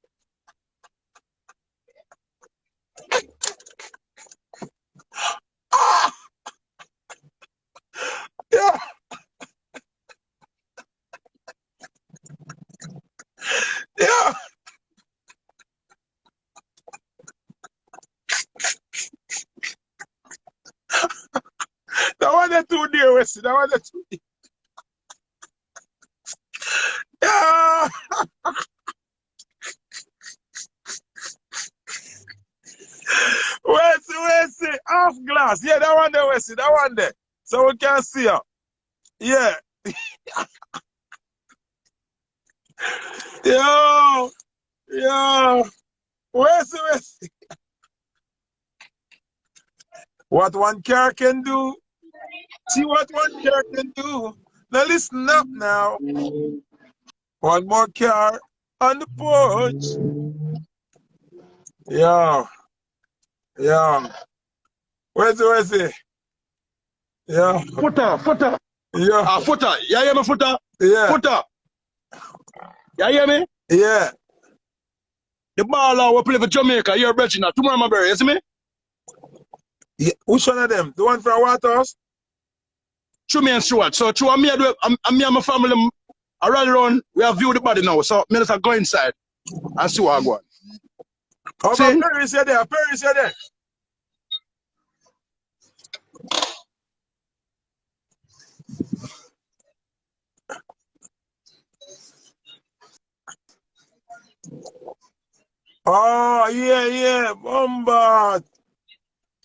Speaker 1: Wessy. That one the tweet. Yeah. Wessy. Half glass. Yeah, that one there, Wessy. That one there. So we can see her. Yeah. Yo. Wessy. What one car can do. See what one car can do. Now listen up now. One more car on the porch. Yeah. Wessy. Yeah.
Speaker 3: Foota.
Speaker 1: Yeah.
Speaker 3: Foota. You hear me, Foota?
Speaker 1: Yeah.
Speaker 3: Foota. You hear me?
Speaker 1: Yeah.
Speaker 3: The baller will play for Jamaica. You're Regina. Tomorrow, my brother. You see me?
Speaker 1: Yeah. Which one of them? The one from Waterhouse?
Speaker 3: True me and Stuart. So, true, me and my family, I run around. We have viewed the body now. So, me just go inside and see what I go on.
Speaker 1: Oh,
Speaker 3: See?
Speaker 1: but Paris, you there. Oh, yeah. Bombard.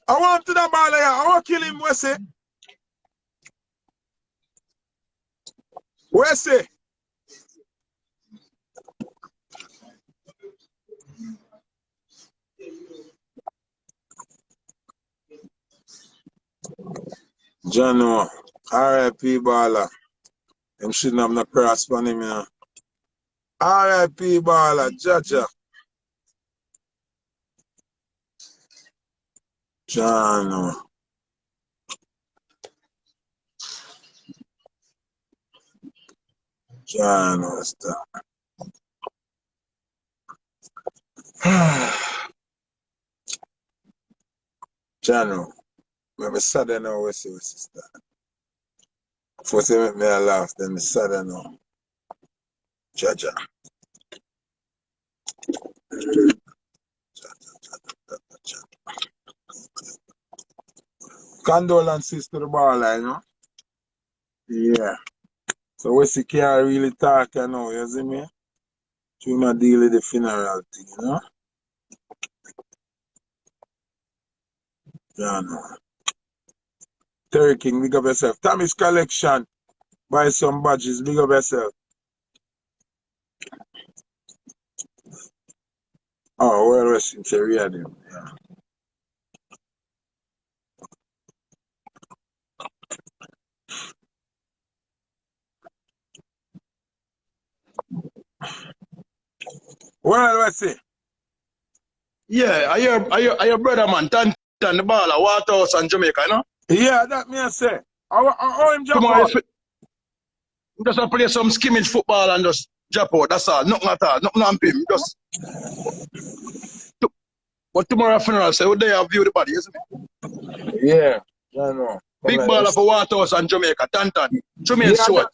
Speaker 1: I want to the ball here. I want to kill him, Wessy. Jano, R.I.P. Baller. Them shouldn't have no cross on him, you know. R.I.P. Baller, Jaja. Jano. Stop. Jano. I'm sad now, Wessy start. First you make me laugh, then I'm sad now. Jaja. Condolences to the baller, you know? Yeah. So Wessy can't really talk, you know, you see me? So not deal with the funeral thing, you know? Yeah, no. Terry King, big up yourself. Tommy's collection. Buy some badges, big up yourself. Oh, well, Wessy, say we had him. Yeah. Well, Wessy.
Speaker 3: Yeah, are your brother, man. Tan the baller, Waterhouse and Jamaica, you know?
Speaker 1: Yeah, that me I say. How him jump
Speaker 3: Tomorrow,
Speaker 1: out?
Speaker 3: just play some skimmage football and just drop out. That's all. Nothing at all. Nothing on him. Just. But tomorrow funeral, say, what they have view the body, isn't it?
Speaker 1: Yeah, I know.
Speaker 3: Big baller for Waterhouse and Jamaica. Tan. True me and Stuart.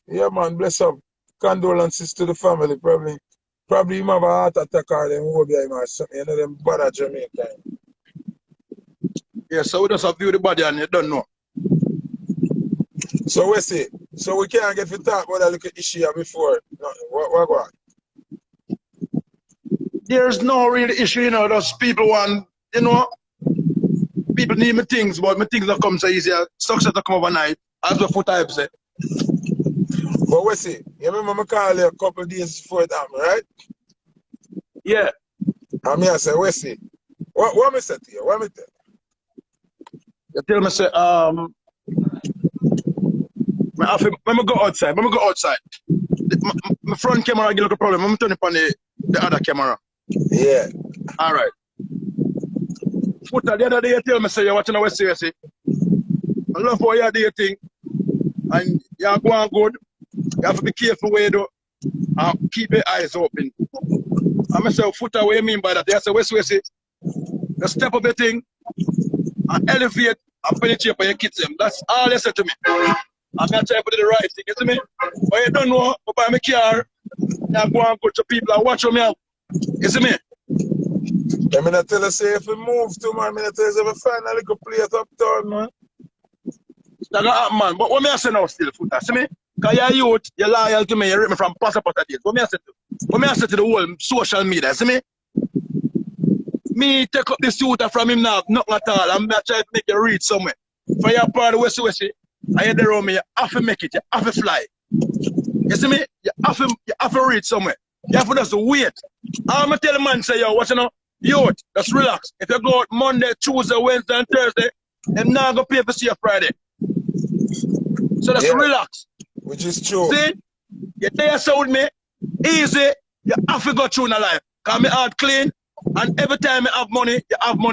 Speaker 1: Yeah, man, bless up. Condolences to the family, Probably him have a heart attack or them will be him or something. You know, them bother Jamaica.
Speaker 3: Yeah, so we just have view the body and you don't know.
Speaker 1: So Wessy, so we can't get to talk about that little issue here before. No, what go on?
Speaker 3: There's no real issue, you know, those people want, you know, people need me things, but my things don't come so easy. Success don't come overnight, as the foot type say.
Speaker 1: But Wessy, you remember I call you a couple of days before it happened, right?
Speaker 3: Yeah.
Speaker 1: And me I say, Wessy, what me say to you? What me tell you?
Speaker 3: You tell me, say, let me go outside. My front camera get a little problem. I'm turning on the other camera.
Speaker 1: Yeah.
Speaker 3: All right. Foota, the other day you tell me, say, you're watching a Wessy. I love how you're dating. And you're going good. You have to be careful where you do. And keep your eyes open. I say, Foota, what do you mean by that? They say, Wessy, you step up the thing and elevate and penetrate for your kids. That's all they said to me. I'm going to try to do the right thing, you see me? But you don't know, I buy my car, I go and go to people and watch me out. You see me?
Speaker 1: I'm going to tell you, say, if we move to, man, I'm going to tell you, if we find a little place uptown, man.
Speaker 4: That gonna happen, man. But what me I say now still, Foota? See me? Because you're youth, you're loyal to me, you rip me from Passport days. What me I say to? What me I say to the whole social media, see me? Me take up this shooter from him now, nothing at all. I'm trying to make you reach somewhere. For your part of wessy, I hear the road me, you have to make it, you have to fly. You see me? You have to reach somewhere. You have to just wait. I'm going to tell the man, say, yo, what you know? Youth, just relax. If you go out Monday, Tuesday, Wednesday, and Thursday, I'm not going to pay for see you Friday. So just relax.
Speaker 1: Which is true.
Speaker 4: See? You there so with me, easy, you have to go through in life. Because my heart clean, and every time I have money,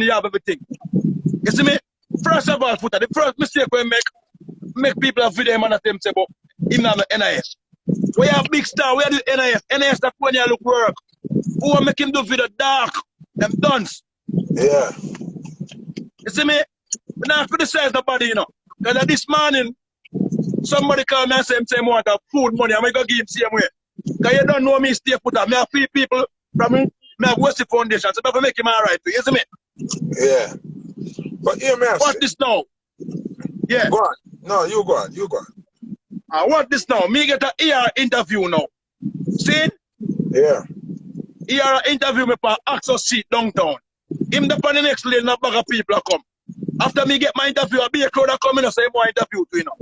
Speaker 4: you have everything. You see me? First of all, Foota, the first mistake we make people have video man at them say, but him not the NIS. We have big star, we have the NIS. NIS that when you look work. Who will make him do video dark? Them duns.
Speaker 1: Yeah.
Speaker 4: You see me? I don't criticize nobody, you know. Because this morning, somebody called me and say, I want food money, I'm going to give him same way. Because you don't know me, stay put up. I have few people from me, I have Wessy Foundation, so I have to make him all right. You see me?
Speaker 1: Yeah. But hear me,
Speaker 4: what this now? Yeah.
Speaker 1: Go on. No, you go on. You go on.
Speaker 4: I want this now. Me get an ER interview now. See?
Speaker 1: Yeah.
Speaker 4: ER interview me for access seat downtown. Him the on the next lane, a bag of people come. After me get my interview, a be a crowd come in and say more interview to you know.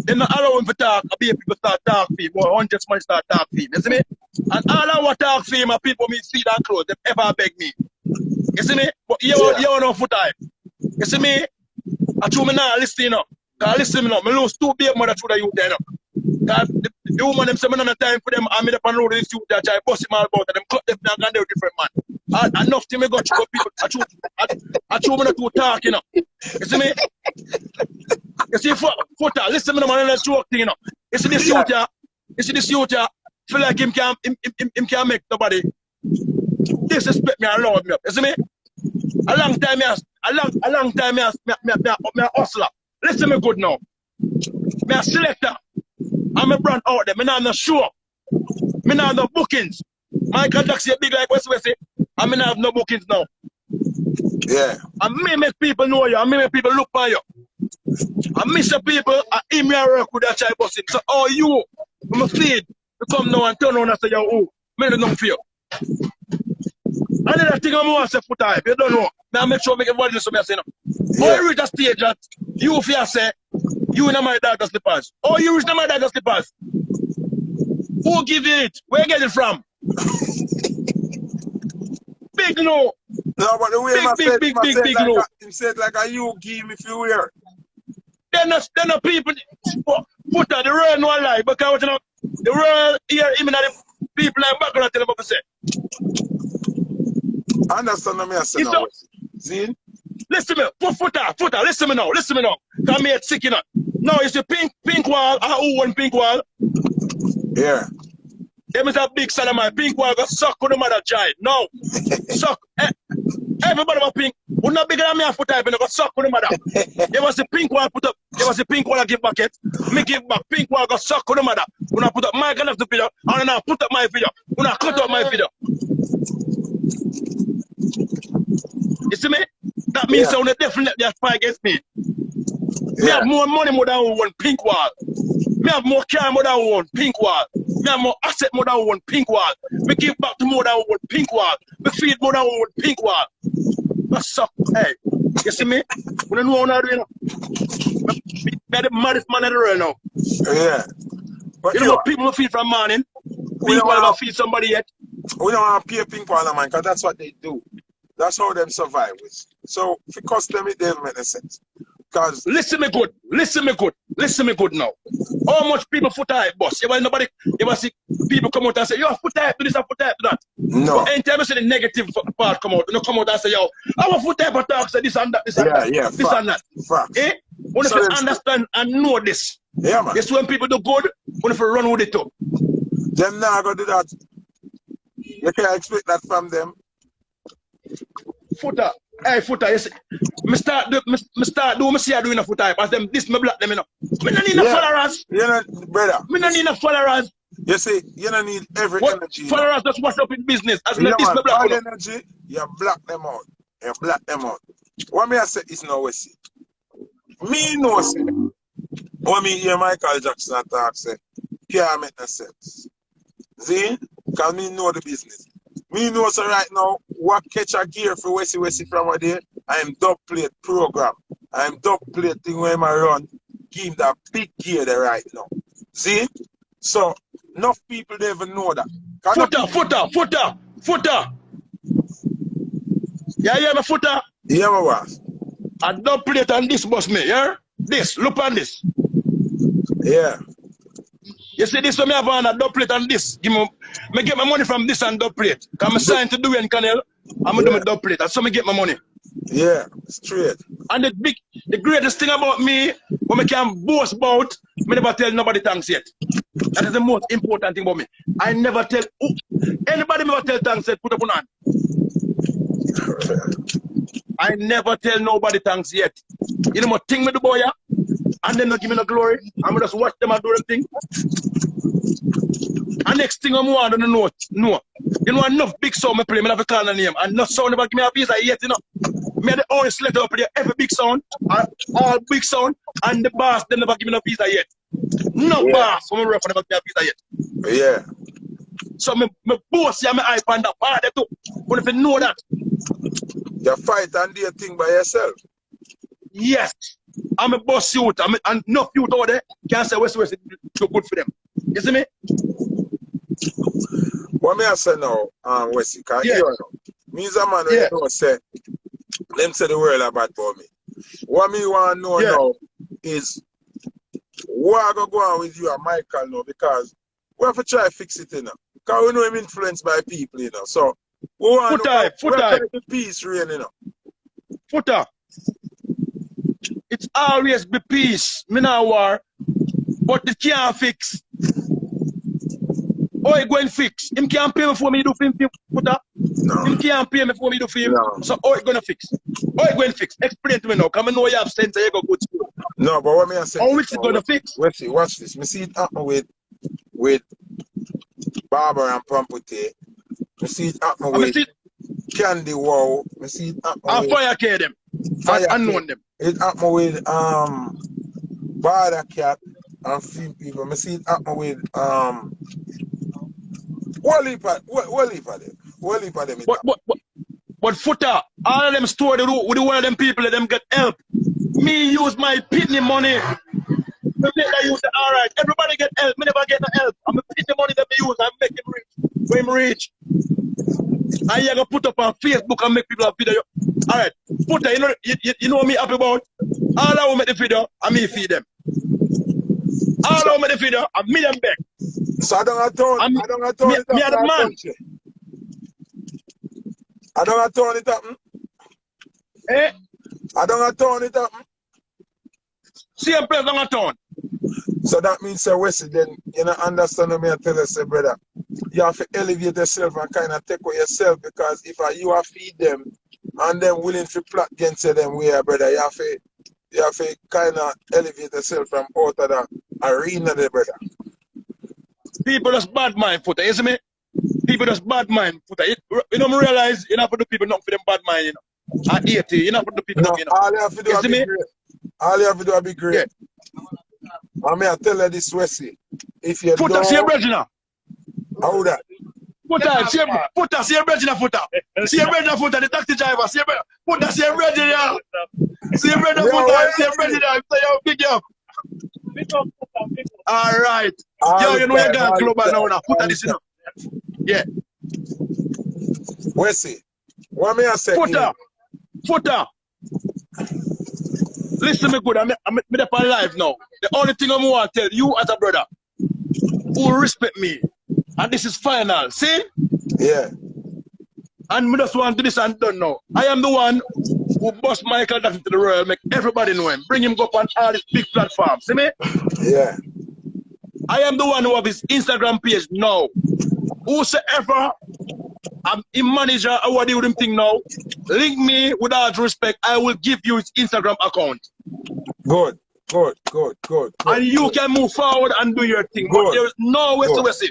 Speaker 4: Then not allow him to talk, a be people start talk for him, or hundreds money start talk for him. You see me? And all I want talk for him are people me feed and clothes, them ever beg me. You see me? But you want no foot time. You see me? I told me now, listen, you know. Because listen, you know, I lose 2 baby mother through the youth, you know. Because the woman, them say, I don't have time for them, I'm in the road with this youth, that I bust him all about, and them cut them down, and they're different, man. Enough to me go to people, I told me not to talk, you know. You see me? You see, Foota, listen, man, I'm not joke thing, you know. You see this youth, feel like him can't make nobody disrespect me and love me. You see me? A long time, me a hustler. Listen me good now. Me a selector. I'm a brand out there. Me not no show. Me not no bookings. Michael Jackson big like Wessy. And me not have no bookings now.
Speaker 1: Yeah.
Speaker 4: And me make people know you. And me make people look for you. And me say people, I in me work with that child busting. So all you, I'm feed, you come now and turn around and say, yo, oh, me don't know for you. Another thing I'm going to say for time, you don't know. Now make sure make everybody listen to me say no. Boy, you reach a stage that you fear say, you in my daughter's slippers. Oh, you reach my daughter's slippers. Who give you it? Where you get it from? Big no.
Speaker 1: No, but the way
Speaker 4: big no.
Speaker 1: He said like a you give me if you wear.
Speaker 4: Then the people put the real no lie because you know the real here even the people like background tell them what to say.
Speaker 1: Understand me, I say now. See?
Speaker 4: Listen to me, Foota, listen to me now. Come here, sick, you know. Now, you see pink wall, who won pink wall?
Speaker 1: Yeah.
Speaker 4: Them is a big son of mine. Pink wall got suck with the mother giant. No. Suck. Everybody was pink. Who not bigger than me and Foota, but got suck with the mother. There was the pink wall put up. There was the pink wall I give back it. Me give back. Pink wall got suck with the mother. When I put up my kind of the video, and then I put up my video. When I cut up my video. You see me? That means so definitely fight against me. Me have more money more than one pink wall. Me have more car more than one pink wall. Me have more asset more than one pink wall. Me give back to more than one pink wall. Me feed more than one pink wall. That's up. Hey, you see me? We don't know what I'm doing now. Me the maddest man in the world now.
Speaker 1: Yeah. But
Speaker 4: you know what people feed from morning? Pink wall don't feed somebody yet.
Speaker 1: We don't want to pay pink wall, man, because that's what they do. That's how them survive with. So if it cost them, it doesn't make sense. Because
Speaker 4: listen me good now. How much people foot type boss? You ever see people come out and say, yo, foot type do this and foot type do that.
Speaker 1: No.
Speaker 4: But anytime you see the negative part come out, you come out and say, yo, our foot type attack say this and that, this and that.
Speaker 1: Yeah,
Speaker 4: this and that.
Speaker 1: Facts.
Speaker 4: Eh? When so you understand and know this.
Speaker 1: Yeah, man.
Speaker 4: It's when people do good, when you run with it too.
Speaker 1: Them now go do that. You can't expect that from them.
Speaker 4: Foota, hey Foota, you see, me start do me see I doing a Foota, because them this me block them, you know. Me no need no followers.
Speaker 1: You know, brother.
Speaker 4: Me no need no followers.
Speaker 1: You see, you don't need every energy.
Speaker 4: Followers just wash up in business. As this me block
Speaker 1: all energy, you block them out. What me I say is no Wessy. Me know say when me hear Michael Jackson talk, say, can't make no sense. See? Because me know the business. Me know so right now, what catch a gear for Wessy from a day, I am dub plate program. I am dub plate thing when I run, give him that big gear there right now. See? So, enough people don't even know that.
Speaker 4: Foota. Yeah, yeah, my foota.
Speaker 1: Yeah, my was.
Speaker 4: I dub plate on this bus me, yeah? This, look on this.
Speaker 1: Yeah.
Speaker 4: You see this, so me have on a dub plate on this. Me get my money from this and dub plate. Because I'm signed to do in Canel, I'm going to do my dub plate. That's how me get my money.
Speaker 1: Yeah, straight.
Speaker 4: And the greatest thing about me, what I can boast about, me never tell nobody thanks yet. That is the most important thing about me. I never tell anybody never tell thanks yet, put up on hand. I never tell nobody thanks yet. You know what thing me do boy, yeah? And then not give me no glory. I'm just watch them and do them thing. And next thing I'm want to know, no. You know enough big sound me play, me have to call the name. And no sound never give me a visa yet, you know. Me the only selector up there, every big sound, all big sound, and the boss, they never give me no visa yet. No boss, when me rap, never give me a visa yet.
Speaker 1: Yeah.
Speaker 4: So me boss, yeah, me hype on that part too. But if you know that.
Speaker 1: You fight and do your thing by yourself.
Speaker 4: Yes. I'm a boss youth, and no youth out there can say West too good for them. You see me?
Speaker 1: What me I say now, Wessy, because you know, me is a man who you know say, them say the world about for me. What me want to know now is what I go on with you and Michael now, because we have to try to fix it, you know. Because we know him influenced by people, you know. So we want to know the peace reign, you know.
Speaker 4: Foota. It's always be peace, me no war, but it can't fix. Oh, he going fix. Him can't pay me for me do film, Foota.
Speaker 1: No.
Speaker 4: Him can't pay me for me do film.
Speaker 1: No.
Speaker 4: So how he gonna fix? How he going fix? Explain to me now, because I know you have sense and you go good school.
Speaker 1: No, but what me I say?
Speaker 4: How which is gonna fix?
Speaker 1: Wessy, watch this. Me see it happen with Barber and Pampute. Me see it happen with Candy Wow. Me see it happen with
Speaker 4: Fire care them. Unknown them.
Speaker 1: It happen with Barber Cat and few people. Me see it happen with what heap of them.
Speaker 4: But Foota, all of them store the root with one of them people, let them get help. Me use my pitney money. Alright, everybody get help. Me never get no help. I'm a pitney money that me use and make him rich. When him rich. And you gonna put up on Facebook and make people have video. Alright, Foota, you know what me happy about? All I will make the video and me feed them. All I will make the video and me them back.
Speaker 1: So I don't have to
Speaker 4: me are the man.
Speaker 1: I don't have to turn it up.
Speaker 4: Eh?
Speaker 1: I don't have to turn it up.
Speaker 4: Same place on a turn.
Speaker 1: So that means, say, Wessy, then you know, understand me and tell us, say, brother, you have to elevate yourself and kind of take away yourself, because if you are feed them and then willing to plot against them, we are, brother, you have to kind of elevate yourself from out of the arena there, brother.
Speaker 4: People just bad mind, Foota, you see me? People just bad mind, Foota. You don't realize you have to do people not for them bad mind, you know. At 80, you have to do people
Speaker 1: no,
Speaker 4: not, you know.
Speaker 1: all you have to do is be great. All you have to do is be great.
Speaker 4: Yeah.
Speaker 1: I mean, I tell you this, Wessy. If you
Speaker 4: Foota, see your brethren now.
Speaker 1: How that?
Speaker 4: Foota, see your brethren now, Foota. See your brethren, Foota, the taxi driver. See your brethren. Foota, see your brethren now. See your brethren, Foota. See your brethren now. Say yo, big up. All right. Yo, you know you're going global now. Foota, this, you know. Yeah.
Speaker 1: Wessy, what may I say?
Speaker 4: Foota. Listen me good, I'm up on live now. The only thing I want to tell you as a brother who respect me, and this is final, see?
Speaker 1: Yeah.
Speaker 4: And me just want to do this and done now. I am the one who bust Michael Jackson to the world, make everybody know him, bring him up on all these big platforms, see me?
Speaker 1: Yeah.
Speaker 4: I am the one who have his Instagram page now. Whosoever I'm in manager or what do with him thing now, link me with all due respect, I will give you his Instagram account.
Speaker 1: Good.
Speaker 4: And you can move forward and do your thing. But there is no way to Wessy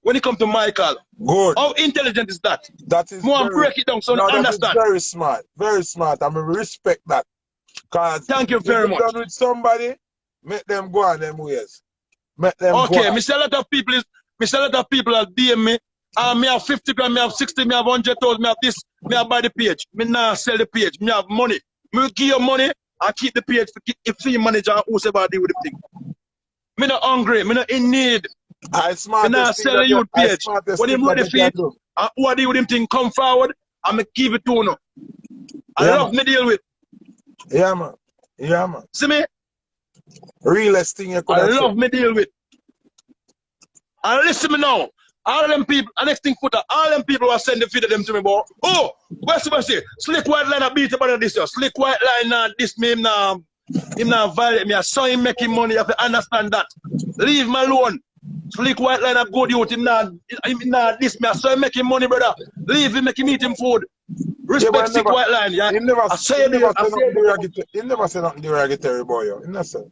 Speaker 4: when it comes to Michael.
Speaker 1: Good.
Speaker 4: How intelligent is that?
Speaker 1: That is
Speaker 4: more break it down so
Speaker 1: no,
Speaker 4: you understand.
Speaker 1: Very smart. Very smart. I mean, respect that.
Speaker 4: Thank you very much.
Speaker 1: Done with somebody, Make them go on them ways. Make them go
Speaker 4: Okay,
Speaker 1: on.
Speaker 4: me say a lot of people are DM me. Me have 50 grand, me have 60, me have 100,000, me have this, me have buy the page. Me now sell the page. Me have money. Me give you money and keep the page for your manager and whoever deal with the thing. Me not hungry, me not in need.
Speaker 1: I
Speaker 4: Me
Speaker 1: smartest
Speaker 4: now
Speaker 1: thing
Speaker 4: sell
Speaker 1: that
Speaker 4: the
Speaker 1: you,
Speaker 4: youth
Speaker 1: I
Speaker 4: page.
Speaker 1: smartest
Speaker 4: When
Speaker 1: thing
Speaker 4: him
Speaker 1: that
Speaker 4: ready
Speaker 1: you
Speaker 4: for
Speaker 1: can
Speaker 4: it,
Speaker 1: do.
Speaker 4: and who deal with him thing come forward, and me give it to you. I
Speaker 1: Yeah,
Speaker 4: love
Speaker 1: man.
Speaker 4: me deal with.
Speaker 1: Yeah, man. Yeah, man.
Speaker 4: See me?
Speaker 1: Realest thing you could
Speaker 4: I
Speaker 1: have said.
Speaker 4: love me deal with. And listen me now. All them people, and next thing foota, all them people who send the video them to me, boy. Oh, what's it? Slick white line a beat about this year. Slick white line this me him now violate me. I saw him making money, you have to understand that. Leave me alone. Slick white line a good youth, him now this me. I saw him making money, brother. Leave him, make him eat him food.
Speaker 1: Yeah,
Speaker 4: Respect
Speaker 1: but
Speaker 4: slick white line, yeah.
Speaker 1: he never,
Speaker 4: I say
Speaker 1: he
Speaker 4: it,
Speaker 1: never
Speaker 4: I
Speaker 1: said
Speaker 4: say
Speaker 1: nothing
Speaker 4: it.
Speaker 1: derogatory. He never said nothing derogatory, boy. Yo. He never said.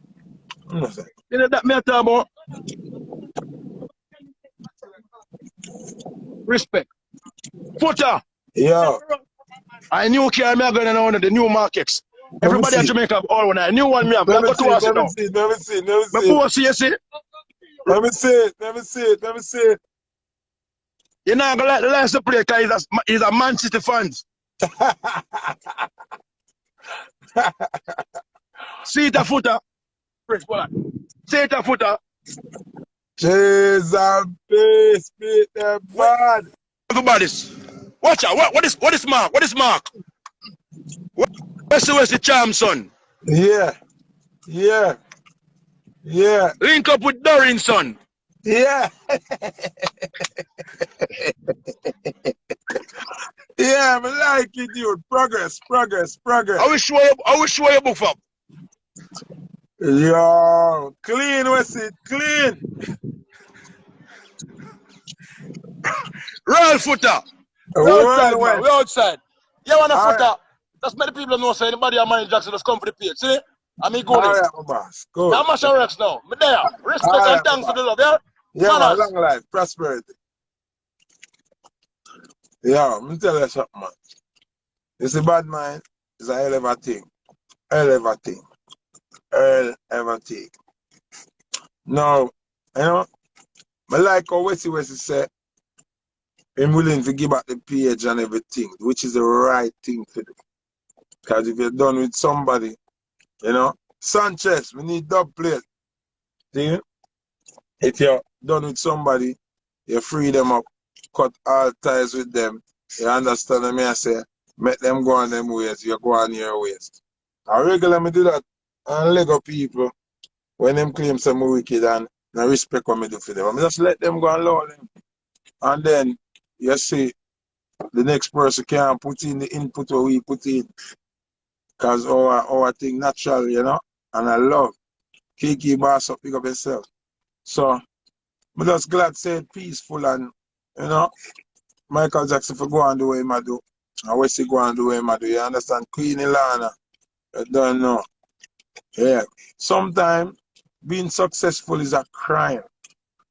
Speaker 1: He never said.
Speaker 4: You know that me I talk about? Respect. Foota.
Speaker 1: Yeah.
Speaker 4: I new car me are going on the new markets.
Speaker 1: Let me
Speaker 4: Everybody at
Speaker 1: see.
Speaker 4: Jamaica have all one. I new one me have. Me
Speaker 1: Let
Speaker 4: I
Speaker 1: me
Speaker 4: go to
Speaker 1: see.
Speaker 4: us
Speaker 1: Let me
Speaker 4: now.
Speaker 1: see. Let me see. Let me
Speaker 4: Me
Speaker 1: see.
Speaker 4: post you see.
Speaker 1: Let me see it. Let me see it. Let me see it.
Speaker 4: You know, go like the last play because he's a Man City fans. See it a footer. See it a footer.
Speaker 1: Jesus, peace, beat them
Speaker 4: Wait,
Speaker 1: bad.
Speaker 4: everybody's. Watch out. What is Mark? What is Mark? Where's the charm, son?
Speaker 1: Yeah. Yeah. Yeah.
Speaker 4: Link up with Doreen, son.
Speaker 1: Yeah. Yeah, I like it, dude. Progress, progress, progress.
Speaker 4: I will show you book up.
Speaker 1: Yo, clean, wessy, clean.
Speaker 4: Royal footer. We outside,
Speaker 1: Well,
Speaker 4: man.
Speaker 1: well.
Speaker 4: We outside. You want a
Speaker 1: All right,
Speaker 4: footer? That's many people know say anybody a man Jackson just come for the page. See? I mean
Speaker 1: all
Speaker 4: good is.
Speaker 1: right, my boss.
Speaker 4: Yeah,
Speaker 1: Good.
Speaker 4: I'm a Rex now. Me there. Respect
Speaker 1: All
Speaker 4: and
Speaker 1: right, my
Speaker 4: thanks for
Speaker 1: boss.
Speaker 4: the love, yeah?
Speaker 1: Yeah, man,
Speaker 4: Manners.
Speaker 1: long life, prosperity. Yeah, let me tell you something, man. It's a bad mind. It's a hell of a thing. Hell of a thing. Hell of a thing. Now, you know, I like how Wessy said, I'm willing to give back the page and everything, which is the right thing to do. Because if you're done with somebody, you know, Sanchez, we need dub plate. See? If you're done with somebody, you free them up, cut all ties with them. You understand what I say? Make them go on them ways, you go on your ways. I regularly me do that and Lego people when them claim some wicked and no respect what me do for them. I just let them go and lower them. And then you see the next person can put in the input what we put in. Because our thing natural, you know. And I love. Kiki boss up, pick up yourself. So I'm just glad say peaceful and you know, Michael Jackson for go and do what he do. And Wesley go and do what he do. You understand? Queen Ilana. You don't know. Yeah. Sometimes being successful is a crime.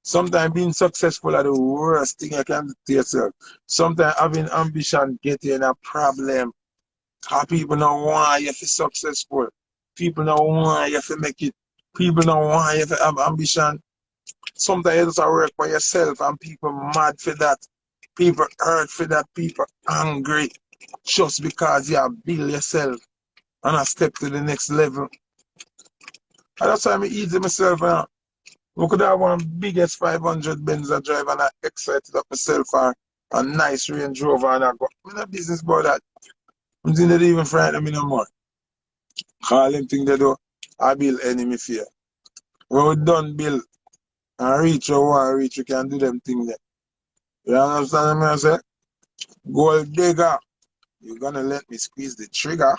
Speaker 1: Sometimes being successful is the worst thing you can do to yourself. Sometimes having ambition get you in a problem. Because people don't want you to be successful. People don't want you to make it. People don't want you to have ambition. Sometimes you just work for yourself and people mad for that. People hurt for that. People angry just because you have built yourself and I step to the next level. And that's why I'm easy myself. You know. We could have one biggest 500 Benz I drive and I excited up myself for a nice Range Rover and I go, I'm not business about that. I'm thinking they even frighten me no more. Call them thing they do, I build enemy fear. When we done build and reach where we want to reach, we can do them things there. You understand what I say? Gold digger, you're gonna let me squeeze the trigger.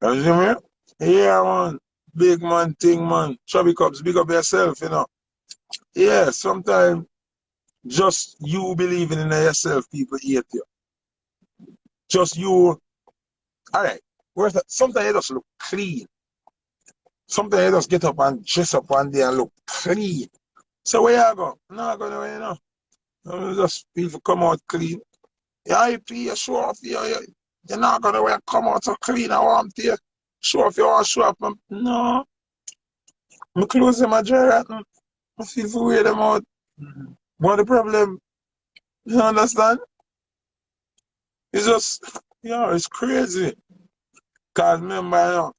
Speaker 1: You see me? Yeah, man. Big man thing, man. Chubby Cubs, big up yourself, you know. Yeah, sometimes just you believing in yourself, people hate you. Just you. Alright. Sometimes you just look clean. Sometimes you just get up and dress up one day and look clean. So where you go? No, go nowhere, you know. You just people come out clean. Yeah, you show off. You're not going to come out so clean and warm to you. Show off your show up. No. I close them a dry right now. I feel for wear them out. What the problem? You understand? It's just, it's crazy. Cause remember,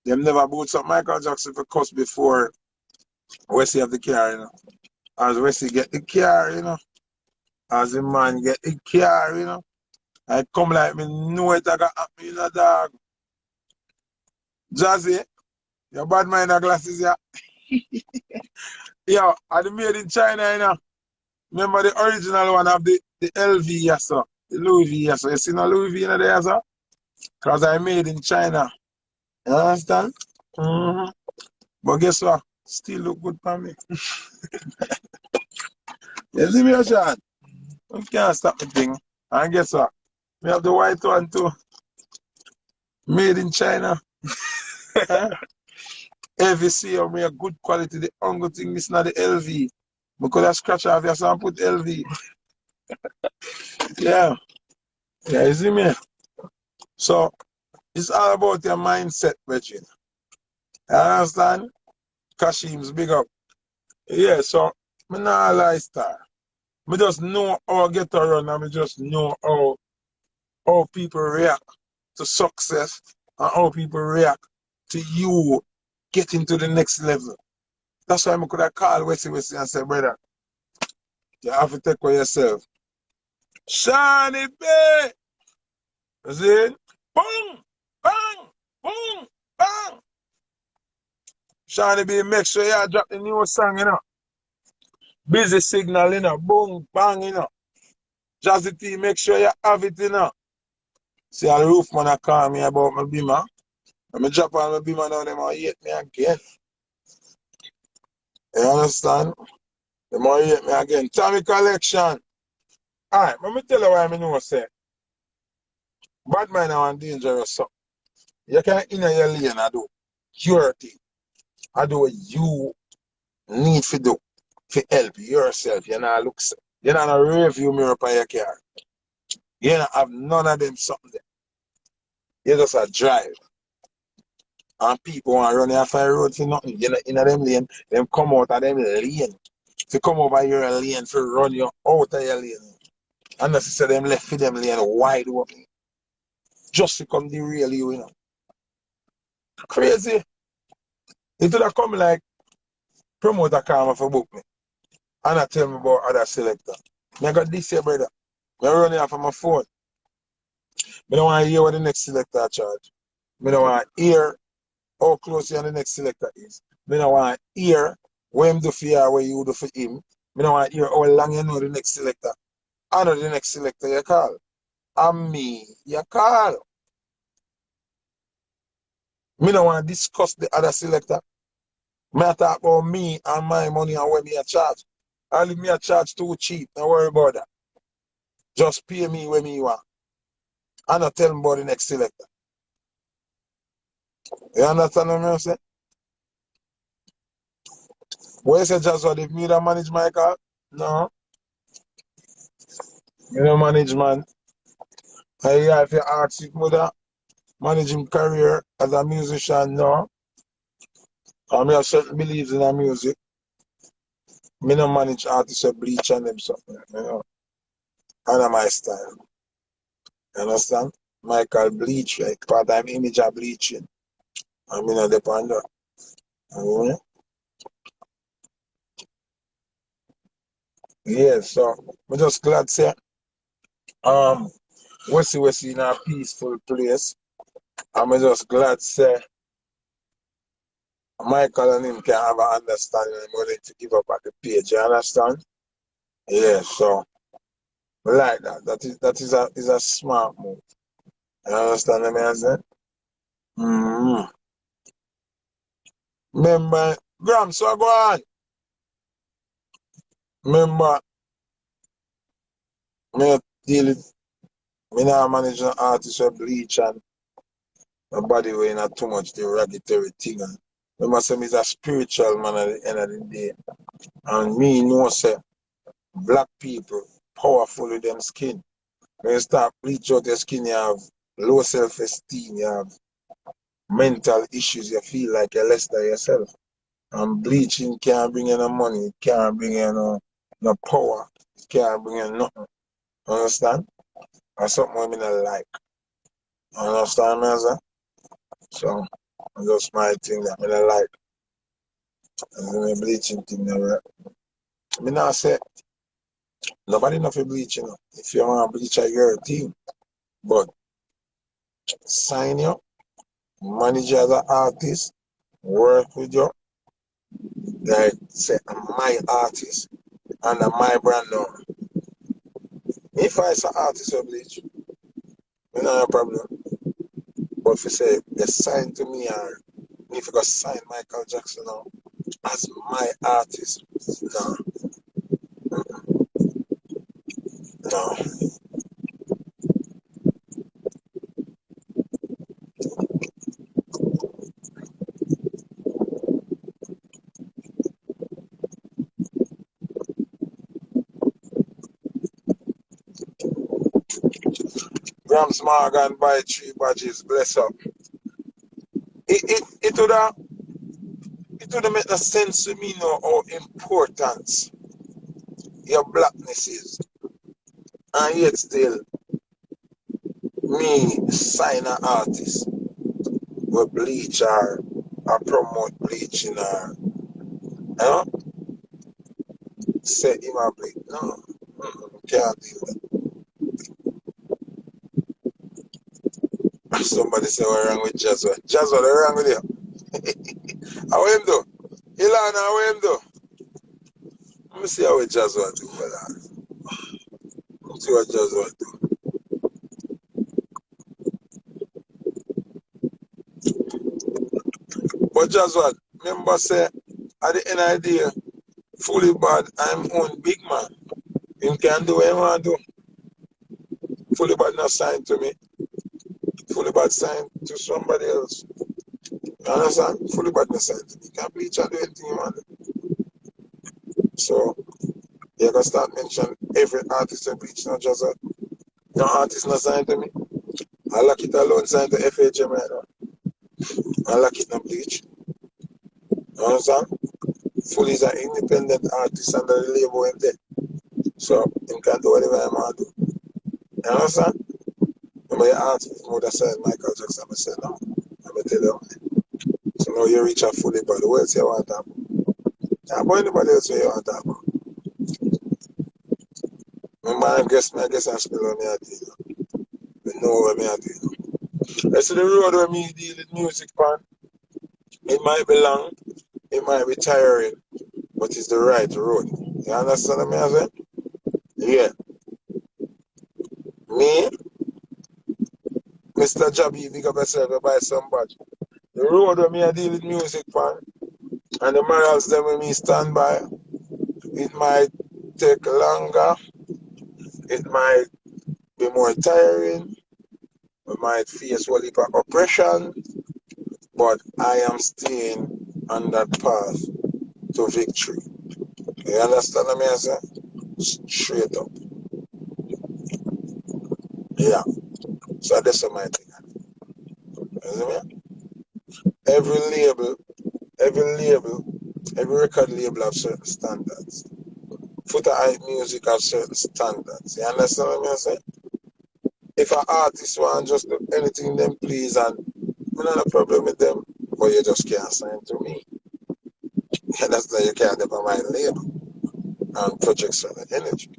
Speaker 1: them never bought some Michael Jackson for cuss before Wessy have the car, As Wessy get the car, As the man get the car, I come like me know it I got happen, dog. Jazzy, your bad mind of glasses, yeah. Yo, are they made in China, Remember the original one of the LV, yes, sir. The Louis V, yes, sir. You see no Louis V in there, sir? Because I made in China. You understand? Mm-hmm. But guess what? Still look good for me. You see me, Sean? You can't stop the thing. And guess what? We have the white one too. Made in China. LVC or me a good quality. The only thing is not the LV. Because I scratch off your son put LV. Yeah. Yeah, you see me? So it's all about your mindset, Reggie. You understand? Kashim's big up. Yeah, so me not a lifestyle. Me just know how I get around and me just know how people react to success and how people react to you getting to the next level. That's why I could have called Wessy and say, brother, you have to take care of yourself. Shiny Bay! You see? Boom! Bang! Boom! Bang! Shiny Bay, make sure you drop the new song, Busy signal, boom, bang, Jazzy T, make sure you have it, See, a roof man a call me about my bimmer. And me drop on my bimmer now, them a hate me again. You understand? Them a hate me again. Tommy Collection. Alright, let me tell you why I know say. Bad mind are dangerous something. You can in your lane I do your thing. I do what you need to do to help yourself. You're not a review mirror for your car. You don't have none of them something there. You just a drive. And people want to run off the road for nothing. You're not in them lane. Them come out of them lane. To come over your lane to run you out of your lane. And that's say them left for them lane wide open. Just to come derail you, Crazy. It would have come like promoter come for book me. And I tell me about other selector. I got this here, brother. I'm running off of my phone. I don't want to hear what the next selector charge. I don't want to hear how close you and the next selector is. I don't want to hear what him do for you or what you do for him. I don't want to hear how long you know the next selector. I know the next selector you call. And me, you call. I don't want to discuss the other selector. I talk about me and my money and what me a charge. I leave me a charge too cheap. Don't worry about that. Just pay me when me want. I not tell them about the next selector. You understand what I'm saying? What you say, just what if me that manage my car? No. Me don't manage man. I have to ask if mother manage him career as a musician, no. I have certain beliefs in the music. Me don't manage artists of bleach and them something, And my style. You understand? Michael bleach, like part-time image of bleaching. I mean, I depend on that. Yeah, so I'm just glad say Wessy in a peaceful place. I'm just glad say Michael and him can have an understanding and willing to give up at the page, you understand? Yeah, so I like that. That is a smart move. You understand what I'm saying? Mm-hmm. Remember, Graham, so go on. Remember, me deal with me now manage an artist of bleach and my body weighing not too much derogatory thing. And remember, say me is a spiritual man at the end of the day. And me know say black people powerful with them skin. When you start bleach out your skin, you have low self-esteem, you have mental issues, you feel like you're less than yourself. And bleaching can't bring you no money, it can't bring you no power, it can't bring you nothing. Understand? That's something I don't like. Understand me, sir? So, that's my thing that I don't like. And the bleaching thing never. I not say nobody know for bleaching. You know. If you want to bleach, your team. But sign you, manage as an artist, work with you, like say I'm my artist and I'm my brand now. If I say artist will bleach, I don't have a problem. But if you say you sign to me or if you go sign Michael Jackson now as my artist, no, no. Grams Morgan buy 3 badges, bless up. It would make no sense to me now how important your blackness is. And yet still me sign an artist with bleach or promote bleaching or you know, say him a bleach. No, can't do that. Somebody say what's wrong with Jazwa. Jazwa, what's wrong with you? How him do? Ilana, how him do? Let me see how Jazwa do, brother. Let me see what Jazwa do. But Jazwa, remember say at the end of the day, fully bad, I'm own big man. Him can do what he want to do. Fully bad not signed to me. Fully bad signed to somebody else. You understand? Fully bad not signed to me. He can bleach and do anything you want to do. So, you gotta start mentioning every artist that bleach, not just that. No artist not signed to me. I like it alone signed to FHM right now. I like it not bleach. You understand? Fully is an independent artist under the label in there. So, him can do whatever he want to do. You understand? When I asked if mother said Michael Jackson, I said no. I'm going to tell you. So now you reach a fully body. What else you want to talk about? About anybody else you want to talk about? I guess I'm still on me a deal. You know what I do. I see the road where me deal with music, man. It might be long, it might be tiring, but it's the right road. You understand what I say? Yeah. Me, Mr. Jobby, big up yourself, you buy some badge. The road where me I deal with music, man, and the morals them when me stand by, it might take longer, it might be more tiring, we might face a heap of oppression, but I am staying on that path to victory. You understand what I say? Straight up. Yeah. So that's my thing. You see me? Every label, every record label have certain standards. Foota Hype Music have certain standards. You understand what I say? If an artist want just do anything them please and I don't have a problem with them, but you just can't sign to me. That's why you can't have my label and project certain energy.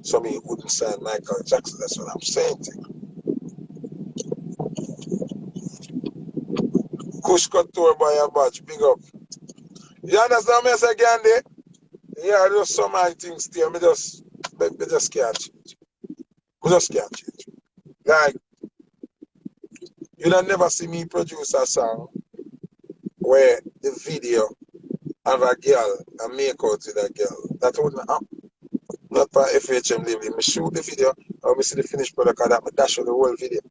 Speaker 1: So me wouldn't sign Michael Jackson, that's what I'm saying to you. Kush Couture by a badge, big up. You understand me say again there? Yeah, there's some my things there. Me just can't change. Me just can't change. Like, you don't never see me produce a song where the video have a girl and make out with a girl. That wouldn't happen. Not for FHM label. Me shoot the video or me see the finished product and that me dash out the whole video.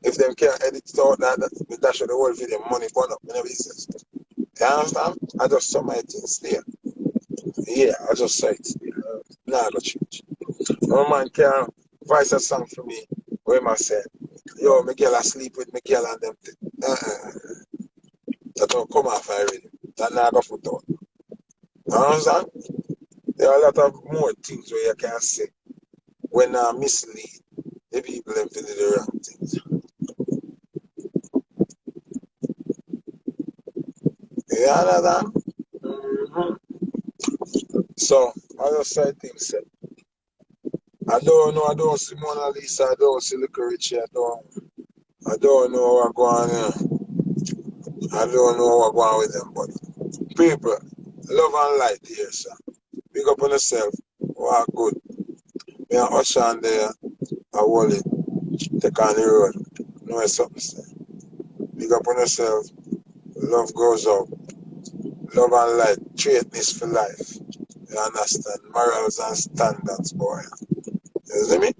Speaker 1: If them can't edit it out that me dash out the whole video, money burn up, whenever it says. You understand? I just saw my things there. Yeah, I just say it. Nah, I go change. No man can voice a song for me where I say, yo, my girl I sleep with my girl and them thing. That don't come off already. That not go foot out. Understand? There are a lot of more things where you can say when I mislead the people them to do the wrong things. You understand? Mm-hmm. So, I just say things. Say, I don't know, I don't see Mona Lisa, I don't see Little Richie, I don't know what going on. I don't know what going on with them, but people, love and light here, sir. Big up on yourself, walk good. Me and Usher there, I hold it, take on the road. Know something, say. Big up on yourself, love goes up. Love and light, straightness for life. You understand? Morals and standards, boy. You see me?